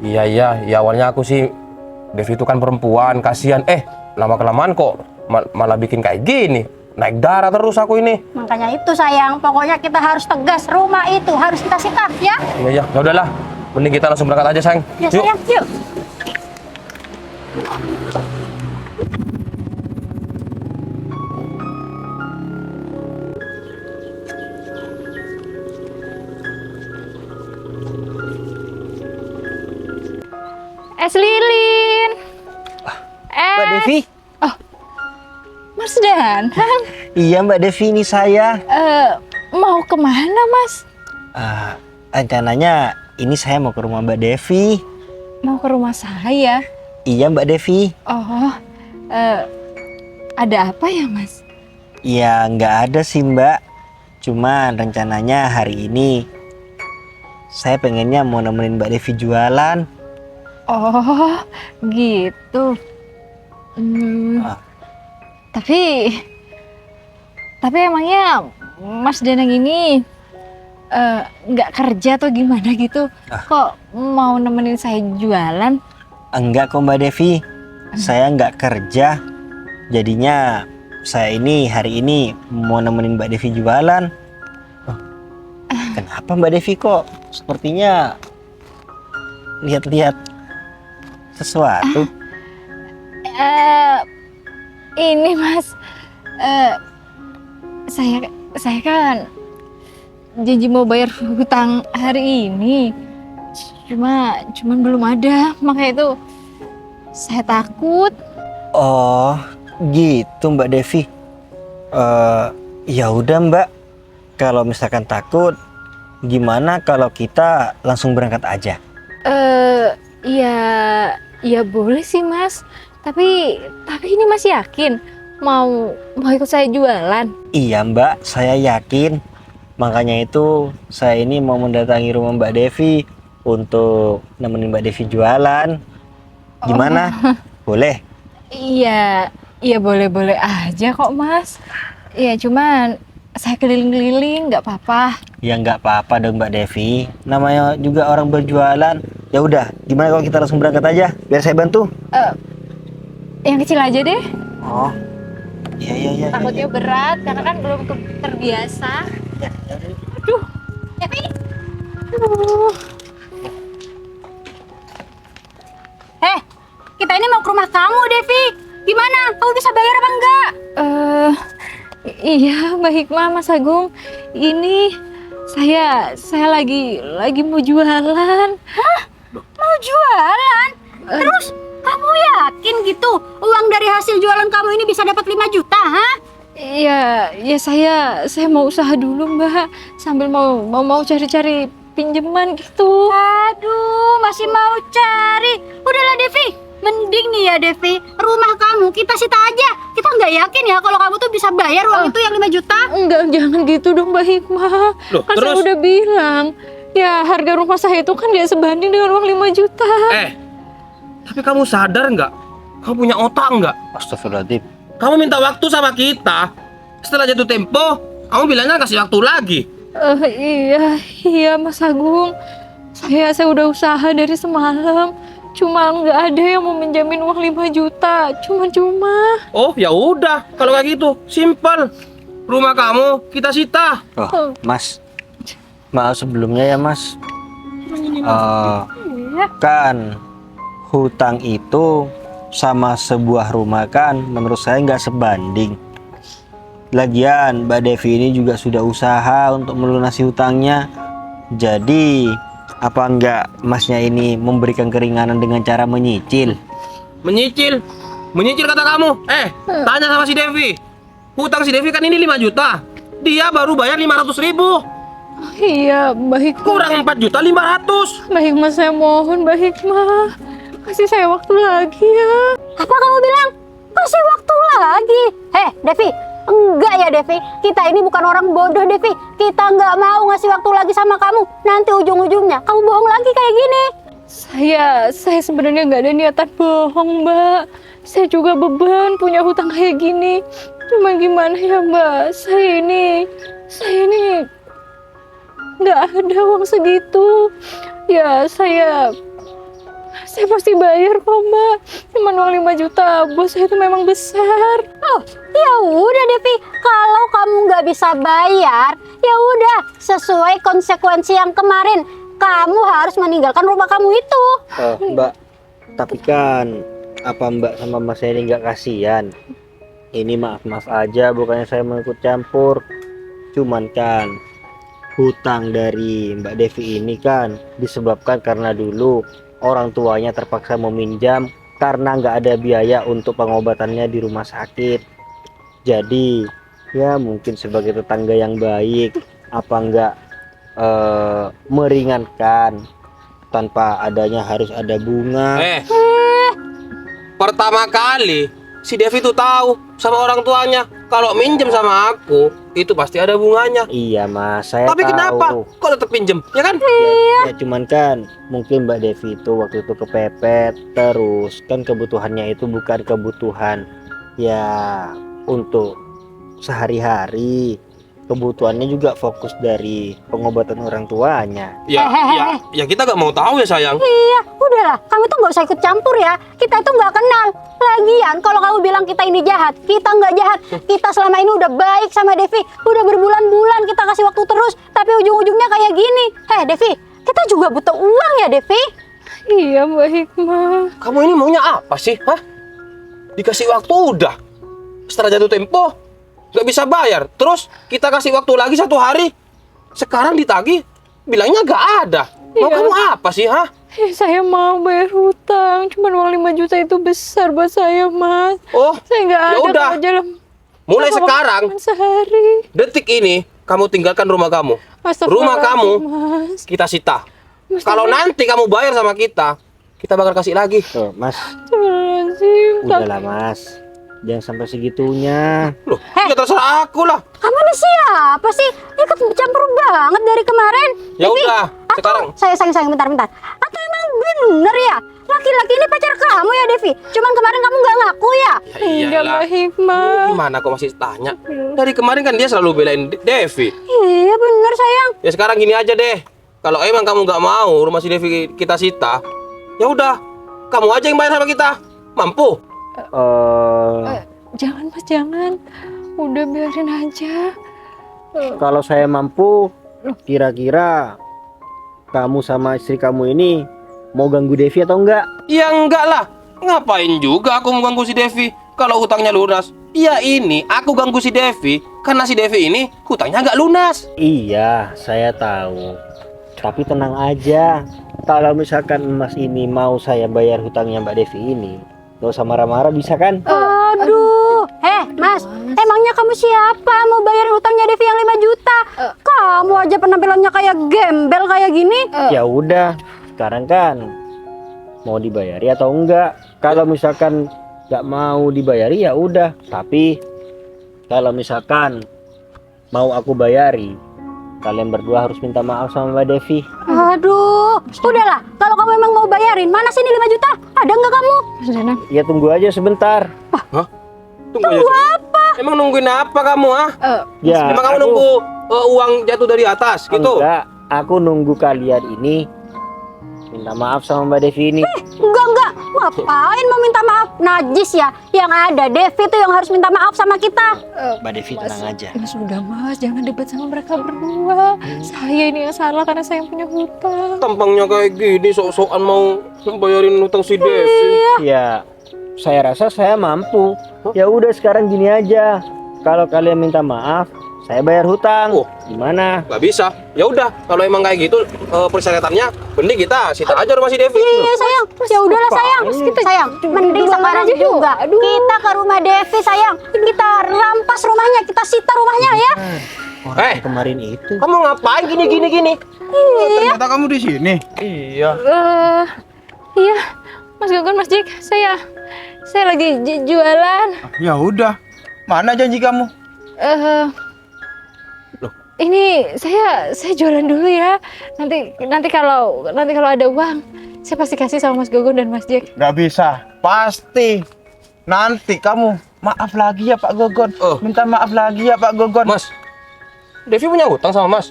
Iya, ya awalnya aku sih Devi itu kan perempuan, kasihan. Lama-kelamaan kok malah bikin kayak gini. Naik darah terus aku ini. Makanya itu sayang, pokoknya kita harus tegas, rumah itu harus kita sita ya. Iya, ya udahlah. Mending kita langsung berangkat aja, sayang. Ya Yuk. sayang, yuk. Es lilin. Mbak Devi? Mas Dan, Iya Mbak Devi, ini saya. mau kemana Mas? Rencananya ini saya mau ke rumah Mbak Devi. Mau ke rumah saya? Iya Mbak Devi. Oh, ada apa ya Mas? Ya nggak ada sih Mbak. Cuman rencananya hari ini saya pengennya mau nemenin Mbak Devi jualan. Oh, gitu. Tapi emangnya Mas Danang ini nggak kerja atau gimana gitu? Kok mau nemenin saya jualan? Enggak kok Mbak Devi, saya nggak kerja. Jadinya saya ini hari ini mau nemenin Mbak Devi jualan. Kenapa Mbak Devi kok sepertinya lihat-lihat sesuatu? Ini Mas, saya kan janji mau bayar hutang hari ini. cuman belum ada. Makanya itu saya takut. Oh, gitu Mbak Devi. Ya udah Mbak. Kalau misalkan takut, gimana kalau kita langsung berangkat aja? Ya, ya boleh sih Mas. Tapi ini Mas yakin mau ikut saya jualan? Iya Mbak, saya yakin. Makanya itu saya ini mau mendatangi rumah Mbak Devi untuk nemenin Mbak Devi jualan. Gimana? Boleh? Iya, boleh aja kok Mas. Ya cuman saya keliling-keliling nggak apa-apa. Ya nggak apa-apa dong Mbak Devi. Namanya juga orang berjualan. Ya udah, gimana kalau kita langsung berangkat aja? Biar saya bantu. Yang kecil aja deh. Oh, iya. Takutnya berat karena kan belum terbiasa. Aduh, Devi. Aduh. Kita ini mau ke rumah kamu, Devi. Gimana? Kamu bisa bayar apa enggak? Iya, Mbak Hikmah, Mas Agung. Ini saya lagi mau jualan. Hah? Mau jualan? Terus kamu yakin gitu uang dari hasil jualan kamu ini bisa dapat 5 juta, ha? Iya, ya saya mau usaha dulu, Mbak. Sambil mau cari-cari pinjaman gitu. Aduh, masih mau cari. Udahlah, Devi. Mending nih ya, Devi. Rumah kamu kita sita aja. Kita nggak yakin ya kalau kamu tuh bisa bayar uang itu yang 5 juta. Enggak, jangan gitu dong, Mbak Hikmah. Loh, Kan saya terus? udah bilang, ya harga rumah saya itu kan gak sebanding dengan uang 5 juta. Tapi kamu sadar nggak? Kamu punya otak nggak? Astagfirullahaladzim. Kamu minta waktu sama kita. Setelah jatuh tempo, kamu bilangnya kasih waktu lagi. Iya Mas Agung. Saya udah usaha dari semalam. Cuma nggak ada yang mau minjamin uang 5 juta. Cuma. Oh, ya udah. Kalau kayak gitu, simpel. Rumah kamu kita sita. Oh, Mas. Maaf sebelumnya ya, Mas. Kan hutang itu sama sebuah rumah kan menurut saya nggak sebanding. Lagian Mbak Devi ini juga sudah usaha untuk melunasi hutangnya. Jadi apa enggak masnya ini memberikan keringanan dengan cara menyicil? Menyicil kata kamu. Tanya sama si Devi. Hutang si Devi kan ini 5 juta. Dia baru bayar 500.000. Iya, Mbak Hikmah. Kurang 4.500.000. Mbak Hikmah, saya mohon Mbak Hikmah. Kasih saya waktu lagi ya. Apa kamu bilang? Kasih waktu lagi. Devi. Enggak ya, Devi. Kita ini bukan orang bodoh, Devi. Kita nggak mau ngasih waktu lagi sama kamu. Nanti ujung-ujungnya kamu bohong lagi kayak gini. Saya sebenarnya nggak ada niatan bohong, Mbak. Saya juga beban punya hutang kayak gini. Cuma gimana ya, Mbak? Saya ini nggak ada uang segitu. Ya, saya pasti bayar kok, Mbak. Cuma uang 5 juta, bos saya itu memang besar. Oh, ya udah, Devi. Kalau kamu nggak bisa bayar, ya udah sesuai konsekuensi yang kemarin. Kamu harus meninggalkan rumah kamu itu. Mbak, tapi kan apa Mbak sama Mas ini nggak kasihan? Ini maaf aja, bukannya saya mau ikut campur. Cuman kan hutang dari Mbak Devi ini kan disebabkan karena dulu orang tuanya terpaksa meminjam karena nggak ada biaya untuk pengobatannya di rumah sakit. Jadi ya mungkin sebagai tetangga yang baik, apa enggak meringankan tanpa adanya harus ada bunga. Pertama kali si Devi tuh tahu sama orang tuanya kalau minjem sama aku itu pasti ada bunganya. Iya Mas, saya Tapi tahu. kenapa kok tetap pinjem? Ya kan? Ya cuman kan mungkin Mbak Devi itu waktu itu kepepet, terus kan kebutuhannya itu bukan kebutuhan ya untuk sehari-hari. Kebutuhannya juga fokus dari pengobatan orang tuanya. Ya kita gak mau tahu ya sayang. Iya, udahlah. Kamu tuh nggak usah ikut campur ya. Kita itu nggak kenal. Lagian kalau kamu bilang kita ini jahat, kita nggak jahat. Kita selama ini udah baik sama Devi. Udah berbulan-bulan kita kasih waktu terus, tapi ujung-ujungnya kayak gini. Devi, kita juga butuh uang ya, Devi. Iya, Mbak Hikmah. Kamu ini maunya apa sih? Hah? Dikasih waktu udah. Setelah jatuh tempo gak bisa bayar. Terus kita kasih waktu lagi 1 hari. Sekarang ditagih bilangnya gak ada. Mau Iya. kamu apa sih? Hah? Saya mau bayar hutang, cuman uang 5 juta itu besar buat saya, Mas. Oh, Saya nggak ya ada udah. kalau jalan. Mulai Cuma sekarang, makan sehari. detik ini, kamu tinggalkan rumah kamu. Rumah Astagfirullahaladzim, kamu Mas. kita sita. Mas, Kalau tapi- nanti kamu bayar sama kita bakal kasih lagi. Tuh, Mas, Astagfirullahaladzim. udahlah Mas. Jangan sampai segitunya. Loh, ya terserah aku lah. Kamu ini siapa sih? Ikut campur banget dari kemarin. Ya Devi, udah, atau- sekarang. Sayang, bentar. Atau emang bener ya? Laki-laki ini pacar kamu ya, Devi? Cuman kemarin kamu nggak ngaku ya? Enggak, Mbak Hikmah. Gimana kok masih tanya? Dari kemarin kan dia selalu belain Devi. Iya bener sayang. Ya sekarang gini aja deh. Kalau emang kamu nggak mau rumah si Devi kita sita, ya udah, kamu aja yang bayar sama kita. Mampu? Jangan, Mas, jangan. Udah biarin aja. Kalau saya mampu, kira-kira kamu sama istri kamu ini mau ganggu Devi atau enggak? Ya enggak lah. Ngapain juga aku mengganggu si Devi kalau hutangnya lunas? Ya ini aku ganggu si Devi karena si Devi ini hutangnya nggak lunas. Iya, saya tahu. Tapi tenang aja. Kalau misalkan Mas ini mau saya bayar hutangnya Mbak Devi ini, gak usah marah-marah, bisa kan? Aduh. Mas, emangnya kamu siapa mau bayar hutangnya Devi yang 5 juta? Kamu aja penampilannya kayak gembel kayak gini. Ya udah, sekarang kan mau dibayari atau enggak? Kalau misalkan nggak mau dibayari ya udah. Tapi kalau misalkan mau aku bayari, kalian berdua harus minta maaf sama Mbak Devi. Aduh, udahlah. Kalau kamu emang mau bayarin, mana sih ini 5 juta? Ada nggak kamu? Mas Danang, Ya tunggu aja sebentar. Tunggu apa? Emang nungguin apa kamu ah? Ya, Emang kamu nunggu uang jatuh dari atas gitu? Enggak, aku nunggu kalian ini minta maaf sama Mbak Devi ini. Enggak. Ngapain mau minta maaf? Najis ya. Yang ada Devi tuh yang harus minta maaf sama kita. Mbak Devi tenang aja. Mas, udah, Mas, jangan debat sama mereka berdua. Saya ini yang salah karena saya yang punya hutang. Tampangnya kayak gini, sok-sokan mau bayarin hutang si Devi. Ya, saya rasa saya mampu. Ya udah sekarang gini aja. Kalau kalian minta maaf, saya bayar hutang. Oh. Gimana? Nggak bisa. Ya udah, kalau emang kayak gitu persyaratannya, mending kita sita aja rumah si Devi. Iya sayang. Ya udahlah sayang. Sayang, mending sekarang juga kita ke rumah Devi sayang. Kita rampas rumahnya, kita sita rumahnya ya. Eh, Kemarin itu. kamu ngapain gini? Ternyata kamu di sini. Iya. Iya, Mas Gogon, Mas Jik, saya lagi jualan. Ya udah. Mana janji kamu? Eh, ini saya jualan dulu ya. Nanti kalau ada uang, saya pasti kasih sama Mas Gogon dan Mas Jack. Gak bisa. Pasti. Nanti kamu maaf lagi ya Pak Gogon. Minta maaf lagi ya Pak Gogon. Mas, Devi punya hutang sama Mas?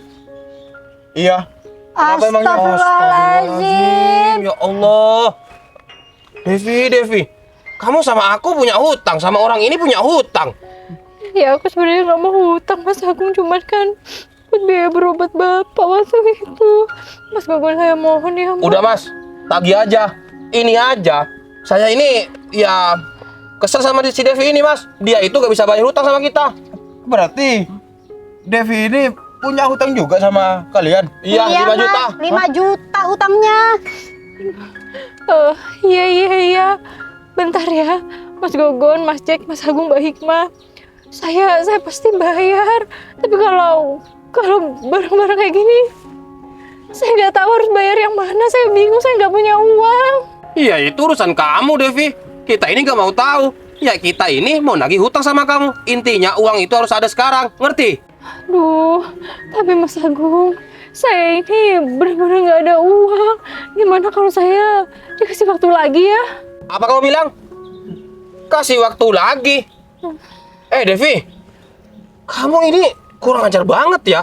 Iya. Kenapa emangnya? Astagfirullahaladzim. Ya Allah. Devi, kamu sama aku punya hutang, sama orang ini punya hutang. Ya aku sebenarnya nggak mau hutang, Mas Agung, cuman kan buat biaya berobat bapak waktu itu. Mas Gogon, saya mohon ya, Mas. Udah Mas, tagih aja. Ini aja. Saya ini ya kesel sama si Devi ini Mas. Dia itu gak bisa bayar hutang sama kita. Berarti Devi ini punya hutang juga sama kalian? Iya, 5 juta. Mas, 5 juta hutangnya. Oh, iya. Bentar ya, Mas Gogon, Mas Jack, Mas Agung, Mbak Hikmah. Saya pasti bayar. Tapi kalau barang-barang kayak gini, saya nggak tahu harus bayar yang mana. Saya bingung, saya nggak punya uang. Iya, itu urusan kamu Devi. Kita ini gak mau tahu. Ya kita ini mau nagih hutang sama kamu. Intinya uang itu harus ada sekarang. Ngerti? Aduh, tapi Mas Agung, saya ini benar-benar nggak ada uang. Gimana kalau saya dikasih waktu lagi ya? Apa kamu bilang? Kasih waktu lagi. Devi, kamu ini kurang ajar banget ya.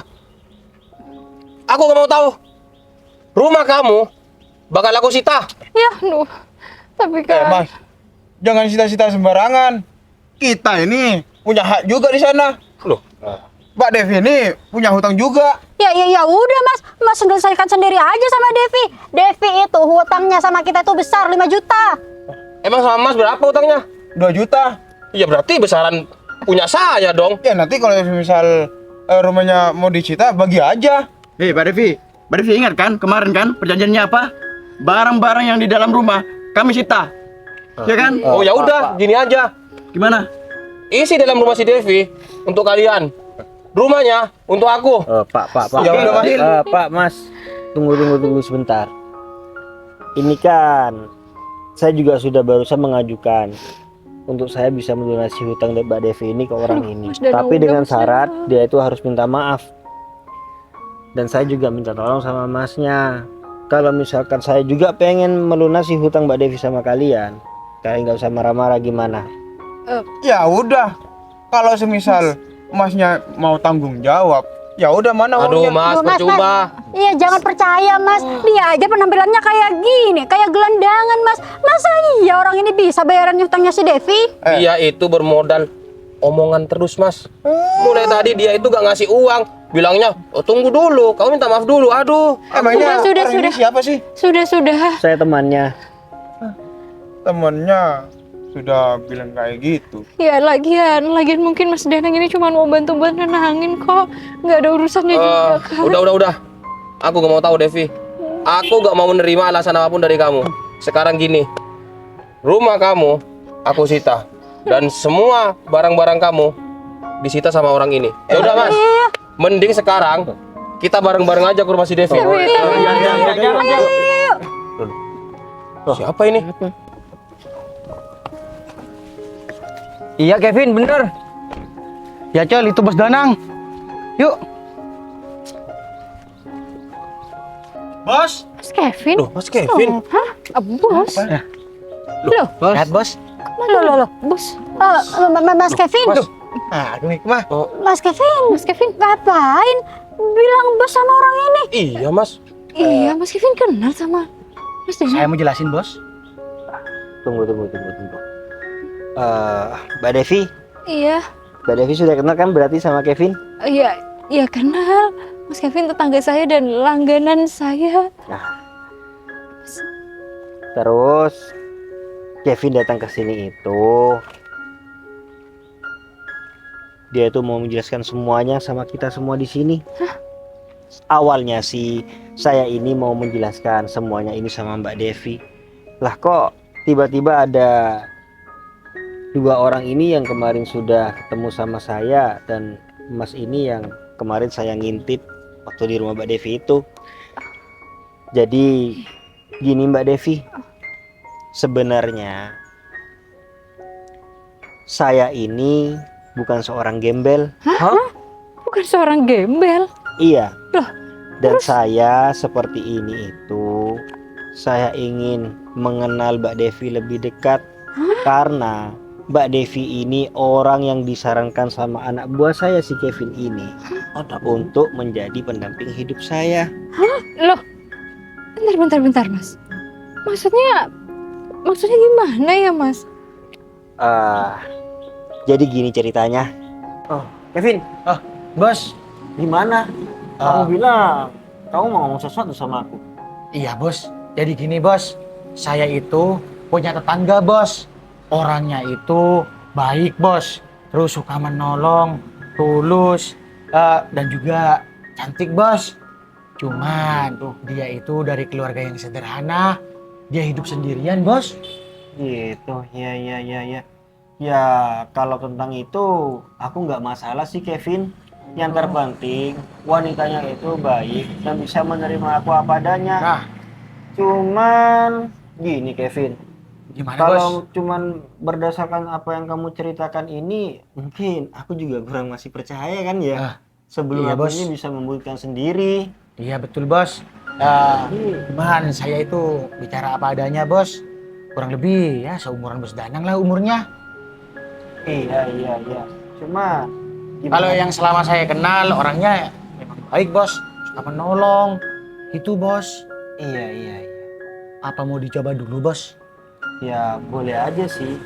Aku gak mau tahu. Rumah kamu bakal aku sita. Ya, aduh. Tapi kan... Mas, jangan cita-cita sembarangan. Kita ini punya hak juga di sana. Loh, Mbak Devi ini punya hutang juga. Ya udah Mas selesaikan sendiri aja sama Devi. Devi itu hutangnya sama kita itu besar 5 juta. emang sama Mas berapa hutangnya? 2 juta. Ya berarti besaran punya saya dong. Ya nanti kalau misal rumahnya mau disita, bagi aja. Hei, Mbak Devi ingat kan kemarin kan perjanjiannya apa? barang-barang yang di dalam rumah kami sita. Ya kan? Oh ya udah, gini aja. Gimana? Isi dalam rumah si Devi untuk kalian. Rumahnya untuk aku. Pak. Ya udah, Mas. Pak, Mas. Tunggu sebentar. Ini kan saya juga sudah barusan mengajukan untuk saya bisa melunasi hutang Mbak Devi ini ke orang ini. Mas Danang, Tapi udah, dengan Mas syarat Danang. dia itu harus minta maaf. Dan saya juga minta tolong sama masnya. Kalau misalkan saya juga pengen melunasi hutang Mbak Devi sama kalian nggak usah marah-marah gimana? Ya udah, kalau semisal masnya mau tanggung jawab, ya udah mana Aduh uangnya? Mas, Aduh, Mas, percuma. Iya, jangan percaya, Mas. Dia aja penampilannya kayak gini, kayak gelandangan, Mas. Masa iya orang ini bisa bayaran hutangnya si Devi? Dia itu bermodal omongan terus, Mas. Mulai tadi dia itu gak ngasih uang. Bilangnya, oh, tunggu dulu, kamu minta maaf dulu. Aduh. Emangnya Sudah, orang ini siapa sih? Sudah. Saya temannya. Temennya sudah bilang kayak gitu. Ya lagian mungkin Mas Danang ini cuma mau bantu nenangin kok. Nggak ada urusannya juga kan. Udah. Aku gak mau tahu, Devi. Aku gak mau menerima alasan apapun dari kamu. Sekarang gini, rumah kamu aku sita dan semua barang-barang kamu disita sama orang ini. Ya udah, Mas. Mending sekarang kita bareng-bareng aja ke rumah si Devi. Siapa ini? Iya Kevin, bener. Ya Col, itu Bos Danang. Yuk. Bos, Mas Kevin? Loh, Mas Kevin. Hah? Bos? Loh, Bos. lihat bos. Loh. bos. Mas Kevin. Mas. Ah, ini mah. Mas Kevin, ngapain bilang bos sama orang ini? Iya, Mas. Iya, Mas Kevin kenal sama Mas Danang. Saya mau jelasin bos. Tunggu. Mbak Devi sudah kenal kan berarti sama Kevin? Iya kenal. Mas Kevin tetangga saya dan langganan saya. Terus Kevin datang ke sini itu dia itu mau menjelaskan semuanya sama kita semua di sini. Awalnya sih saya ini mau menjelaskan semuanya ini sama Mbak Devi. Lah kok tiba-tiba ada dua orang ini yang kemarin sudah ketemu sama saya dan Mas ini yang kemarin saya ngintip waktu di rumah Mbak Devi itu. Jadi gini Mbak Devi, sebenarnya saya ini bukan seorang gembel. Bukan seorang gembel. Iya. Loh, Dan saya seperti ini itu saya ingin mengenal Mbak Devi lebih dekat karena Mbak Devi ini orang yang disarankan sama anak buah saya si Kevin ini untuk menjadi pendamping hidup saya. Loh, bentar Mas. Maksudnya gimana ya Mas? Jadi gini ceritanya. Kevin, Bos. gimana? Kamu bilang kamu mau ngomong sesuatu sama aku. Iya bos, jadi gini bos, saya itu punya tetangga bos. Orangnya itu baik bos, terus suka menolong, tulus, dan juga cantik bos. Cuman dia itu dari keluarga yang sederhana, dia hidup sendirian bos. Gitu, ya. Ya kalau tentang itu aku nggak masalah sih Kevin. Yang terpenting wanitanya itu baik dan bisa menerima aku apa adanya. Nah, Cuman gini Kevin, gimana bos? kalau cuman berdasarkan apa yang kamu ceritakan ini, mungkin aku juga kurang masih percaya kan ya. Ah, Sebelum iya, aku Bos. ini bisa membuktikan sendiri. Iya betul bos. Cuman saya itu bicara apa adanya bos. Kurang lebih ya seumuran Bos Danang lah umurnya. Iya. Cuma Kalau yang selama saya kenal orangnya memang baik bos, suka menolong. Itu bos. Iya. Apa mau dicoba dulu bos? Ya boleh aja sih.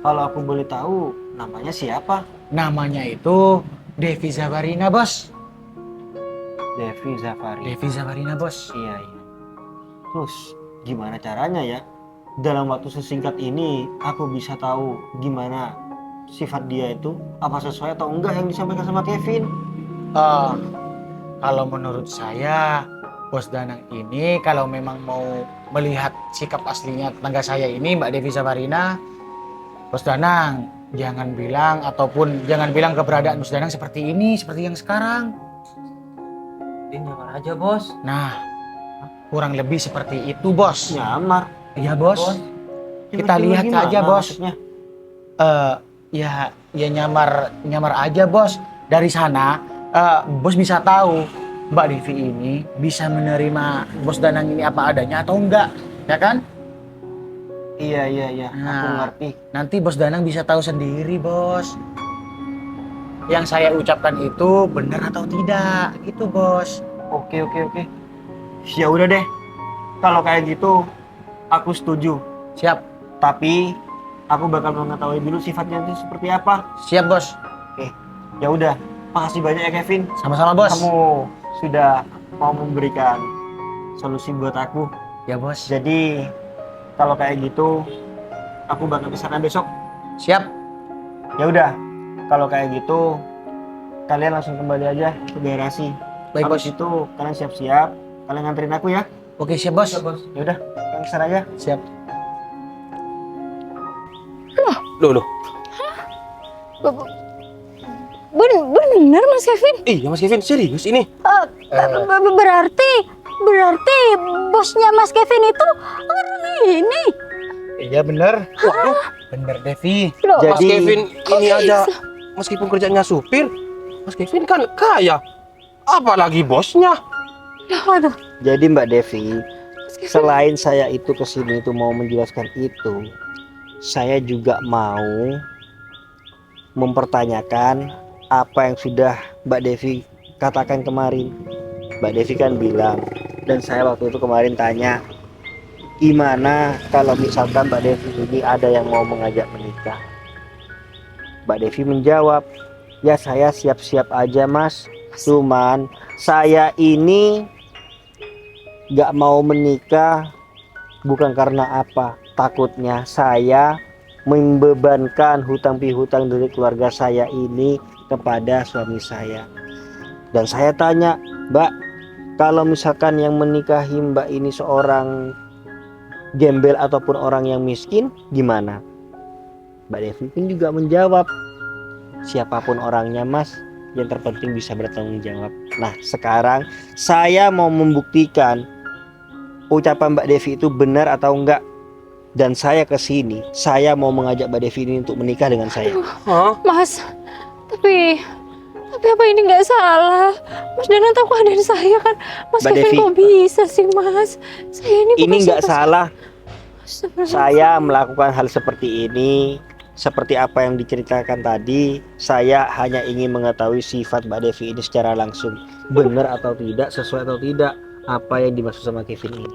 Kalau aku boleh tahu namanya siapa? Namanya itu Devi Zabarina bos. Devi Zafari. Devi Zabarina bos. Iya. Terus gimana caranya ya? Dalam waktu sesingkat ini aku bisa tahu gimana sifat dia itu, apa sesuai atau enggak yang disampaikan sama Kevin. Kalau menurut saya Bos Danang ini kalau memang mau melihat sikap aslinya tetangga saya ini, Mbak Devi Sabarina, Bos Danang jangan bilang keberadaan Bos Danang seperti ini, seperti yang sekarang. Dia nyamar aja bos. Nah, kurang lebih seperti itu, Bos. Nyamar. Iya, Bos. Kita lihat aja, Bos. Ya nyamar aja, Bos. Dari sana Bos bisa tahu Mbak Devi ini bisa menerima Bos Danang ini apa adanya atau enggak, ya kan? Iya. Aku Nah, ngerti. nanti Bos Danang bisa tahu sendiri, Bos. Yang saya ucapkan itu benar atau tidak, gitu, Bos. Oke. Ya udah deh. Kalau kayak gitu, aku setuju. Siap, Tapi aku bakal mengetahui dulu sifatnya itu seperti apa. siap, Bos. Ya udah. Makasih banyak ya Kevin. Sama-sama, Bos. Kamu sudah mau memberikan solusi buat aku. Ya, Bos. Jadi kalau kayak gitu, aku bakal kesana besok. Siap. Ya udah. Kalau kayak gitu, kalian langsung kembali aja ke garasi. Baik, Bos. Habis itu kalian siap-siap. Kalian nganterin aku ya. Oke, siap, Bos. Ya udah, kalian kesana aja. Siap. Loh. Bener Mas Kevin? Iya Mas Kevin, serius ini? Berarti bosnya Mas Kevin itu orang ini. Iya, bener. Bener, Devi. Loh, Mas Jadi- Kevin ini bisa? aja meskipun kerjanya supir, Mas Kevin kan kaya. Apalagi bosnya. Waduh, Jadi Mbak Devi, Mas Kevin. selain saya itu kesini itu mau menjelaskan itu, saya juga mau mempertanyakan apa yang sudah Mbak Devi katakan kemarin. Mbak Devi kan bilang, dan saya waktu itu kemarin tanya, gimana kalau misalkan Mbak Devi ini ada yang mau mengajak menikah. Mbak Devi menjawab, ya saya siap-siap aja mas, cuman saya ini gak mau menikah bukan karena apa, takutnya saya membebankan hutang pihutang dari keluarga saya ini kepada suami saya. Dan saya tanya, Mbak, kalau misalkan yang menikahi Mbak ini seorang gembel ataupun orang yang miskin, gimana? Mbak Devi pun juga menjawab, siapapun orangnya mas, yang terpenting bisa bertanggung jawab. Nah sekarang saya mau membuktikan ucapan Mbak Devi itu benar atau enggak. Dan saya kesini, saya mau mengajak Mbak Devi ini untuk menikah dengan saya. Hah? Mas, tapi apa ini nggak salah? Mas Danang tahu keadaan saya kan? Mas Mbak Kevin Devi. kok bisa sih Mas? Saya ini Ini bukan nggak siapa- salah. Astagfirullah. Saya melakukan hal seperti ini, seperti apa yang diceritakan tadi. Saya hanya ingin mengetahui sifat Mbak Devi ini secara langsung, benar atau tidak, sesuai atau tidak apa yang dimaksud sama Kevin ini.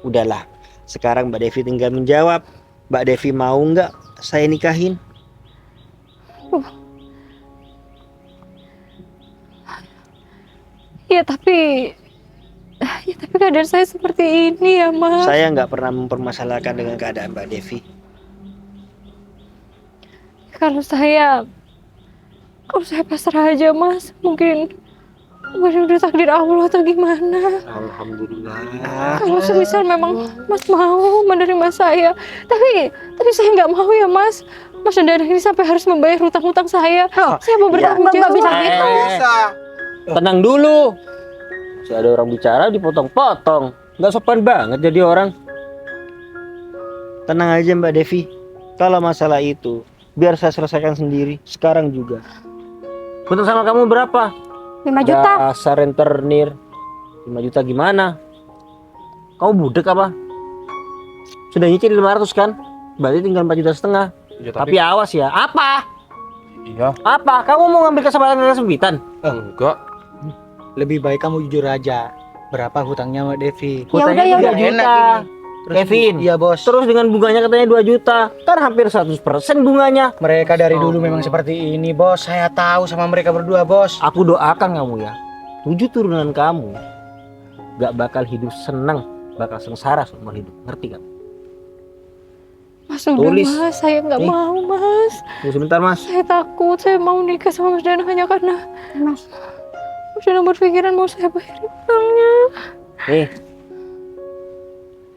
Udahlah, sekarang Mbak Devi tinggal menjawab. Mbak Devi mau nggak saya nikahin? Ya tapi keadaan saya seperti ini ya Mas. Saya nggak pernah mempermasalahkan dengan keadaan Mbak Devi. Kalau saya pasrah aja Mas, mungkin udah takdir Allah atau gimana. Alhamdulillah. Kalau semisal memang Mas mau menerima saya, tapi saya nggak mau ya Mas. Mas Danang ini sampai harus membayar hutang-hutang saya. Saya mau bertanggung nggak jawab. bisa gitu. Tenang dulu. Si ada orang bicara dipotong-potong. Nggak sopan banget jadi orang. Tenang aja Mbak Devi. Kalau masalah itu biar saya selesaikan sendiri. Sekarang juga. Hutang sama kamu berapa? 5 juta. Dasar rentenir. 5 juta gimana? Kamu budek apa? Sudah nyicil 500 kan? Berarti tinggal 4,5 juta. Ya, Tapi awas ya. Apa? iya, Apa? Kamu mau ngambil kesempatan dari sembitan? enggak. Lebih baik kamu jujur aja. Berapa hutangnya Mbak Devi? Ya udah. 3 juta. Terus, Kevin. Iya, Bos. Terus dengan bunganya katanya 2 juta. Kan hampir 100% bunganya. Mereka dari dulu memang seperti ini, Bos. Saya tahu sama mereka berdua, Bos. Aku doakan kamu ya. 7 turunan kamu gak bakal hidup senang, bakal sengsara seumur hidup. Ngerti kan? Mas udah Tulis. Mas, saya nggak Nih. mau Mas. Tunggu sebentar mas. Saya takut, saya mau nikah sama Mas Danang hanya karena Mas, Mas Danang berpikiran mau saya bayar hutangnya. Nih.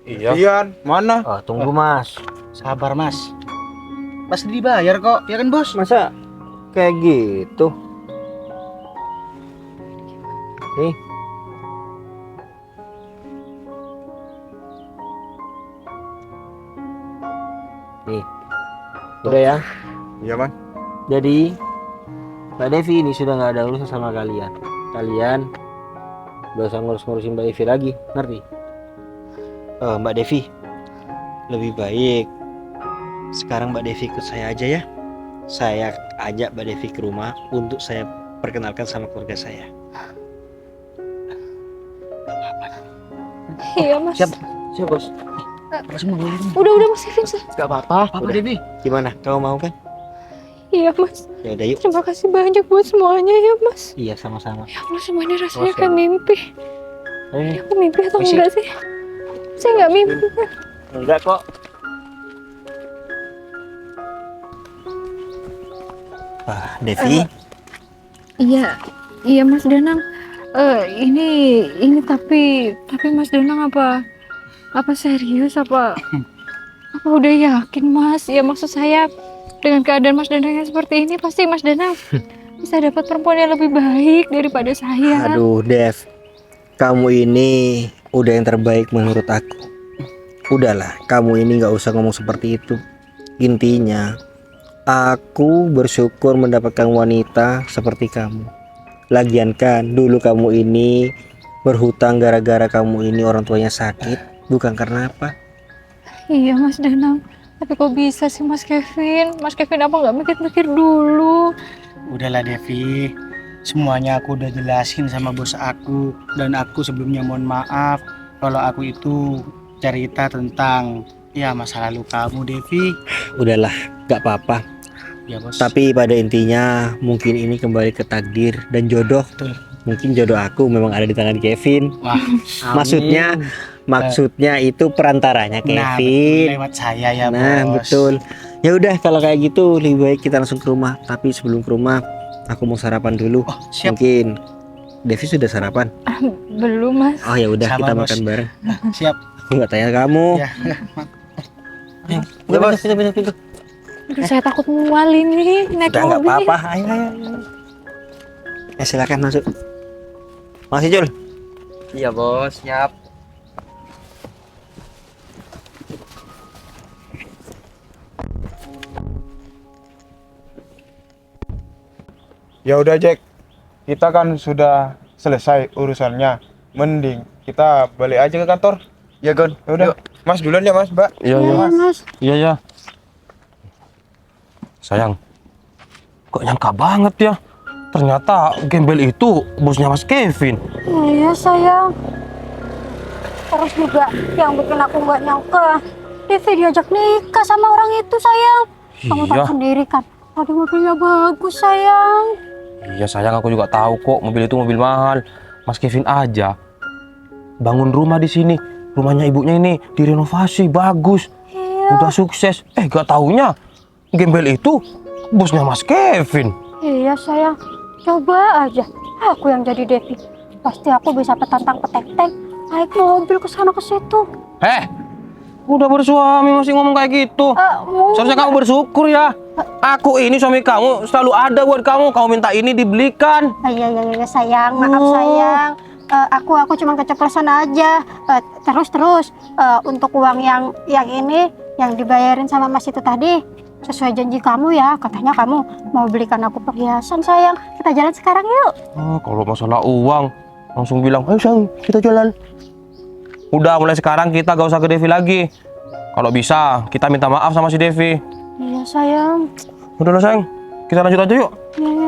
Iya. Ian, mana? Oh, tunggu Mas. Sabar mas. Pasti dibayar kok, ya kan bos? Masa kayak gitu? Nih. Nih. Udah ya. Iya, Man. Jadi Mbak Devi ini sudah nggak ada urusan sama kalian. Kalian gak usah ngurus-ngurusin Mbak Devi lagi, ngerti? Mbak Devi, lebih baik sekarang Mbak Devi ikut saya aja ya. Saya ajak Mbak Devi ke rumah untuk saya perkenalkan sama keluarga saya. Iya mas. Siap, bos. Udah mas Kevin. Gak apa-apa. Apa Udah. Devi? Gimana? Kamu mau kan? Iya mas. Ya udah yuk. Terima kasih banyak buat semuanya ya mas. Iya sama-sama. Ya Allah semuanya rasanya Mas, kayak mimpi. Eh, Aku mimpi atau Misi. enggak sih? Saya nggak mimpi kan? enggak kok. Wah, Devi. Iya Mas Danang. Ini tapi Mas Danang apa serius apa udah yakin Mas? Ya maksud saya dengan keadaan Mas Danang yang seperti ini pasti Mas Danang bisa dapat perempuan yang lebih baik daripada saya. Aduh, Dev. Kamu ini udah yang terbaik menurut aku. Udahlah, kamu ini nggak usah ngomong seperti itu. Intinya, aku bersyukur mendapatkan wanita seperti kamu. Lagian kan, dulu kamu ini berhutang gara-gara kamu ini orang tuanya sakit, bukan karena apa. Iya Mas Danang. Tapi kok bisa sih Mas Kevin? Mas Kevin apa nggak mikir-mikir dulu? Udahlah Devi. Semuanya aku udah jelasin sama bos aku. Dan aku sebelumnya mohon maaf kalau aku itu cerita tentang ya masa lalu kamu Devi. Udahlah, nggak apa-apa. Ya bos. Tapi pada intinya mungkin ini kembali ke takdir dan jodoh. Betul. Mungkin jodoh aku memang ada di tangan Kevin. Wah, Maksudnya itu perantaranya nah, Kevin. lewat saya ya Nah, bos. betul. Ya udah kalau kayak gitu lebih baik kita langsung ke rumah. Tapi sebelum ke rumah aku mau sarapan dulu. Oh, siap. Mungkin Devi sudah sarapan. Belum Mas. Oh ya udah Sama, kita Bos. makan bareng. Siap. Aku nggak tanya kamu. Ya. Ya, Bos. Pintu. Aduh, saya takut mual ini naik Udah nggak mobil. apa-apa. Ayo. Ya silakan masuk. Masih Jul. Iya, Bos. Siap. Ya udah Jack, kita kan sudah selesai urusannya. Mending kita balik aja ke kantor. Ya Gon. Ya udah. Mas duluan ya Mas, Mbak. Iya, iya. Mas. Iya, iya. Sayang, kok nyangka banget ya. Ternyata gembel itu bosnya Mas Kevin. Iya sayang. Terus juga yang bikin aku nggak nyangka Devi diajak nikah sama orang itu sayang. Kamu tahu Iya, sendiri kan, ada mobilnya bagus sayang. iya sayang, aku juga tahu kok mobil itu mobil mahal. Mas Kevin aja bangun rumah di sini. Rumahnya ibunya ini direnovasi bagus. Iya. Udah sukses. Gak taunya gembel itu bosnya Mas Kevin. Iya sayang. Coba aja aku yang jadi Devi. Pasti aku bisa petantang-petenteng naik mobil ke sana ke situ. Udah bersuami masih ngomong kayak gitu. Seharusnya kamu bersyukur ya. Aku ini suami kamu selalu ada buat kamu. Kamu minta ini dibelikan. Iya sayang, maaf sayang. Aku cuma keceplosan aja. Terus untuk uang yang ini yang dibayarin sama Mas itu tadi sesuai janji kamu ya. Katanya kamu mau belikan aku perhiasan sayang. Kita jalan sekarang yuk. Kalau masalah uang langsung bilang, ayo sayang kita jalan. Udah mulai sekarang kita gak usah ke Devi lagi. Kalau bisa kita minta maaf sama si Devi. Iya sayang. Udah lah sayang, kita lanjut aja yuk. Iya.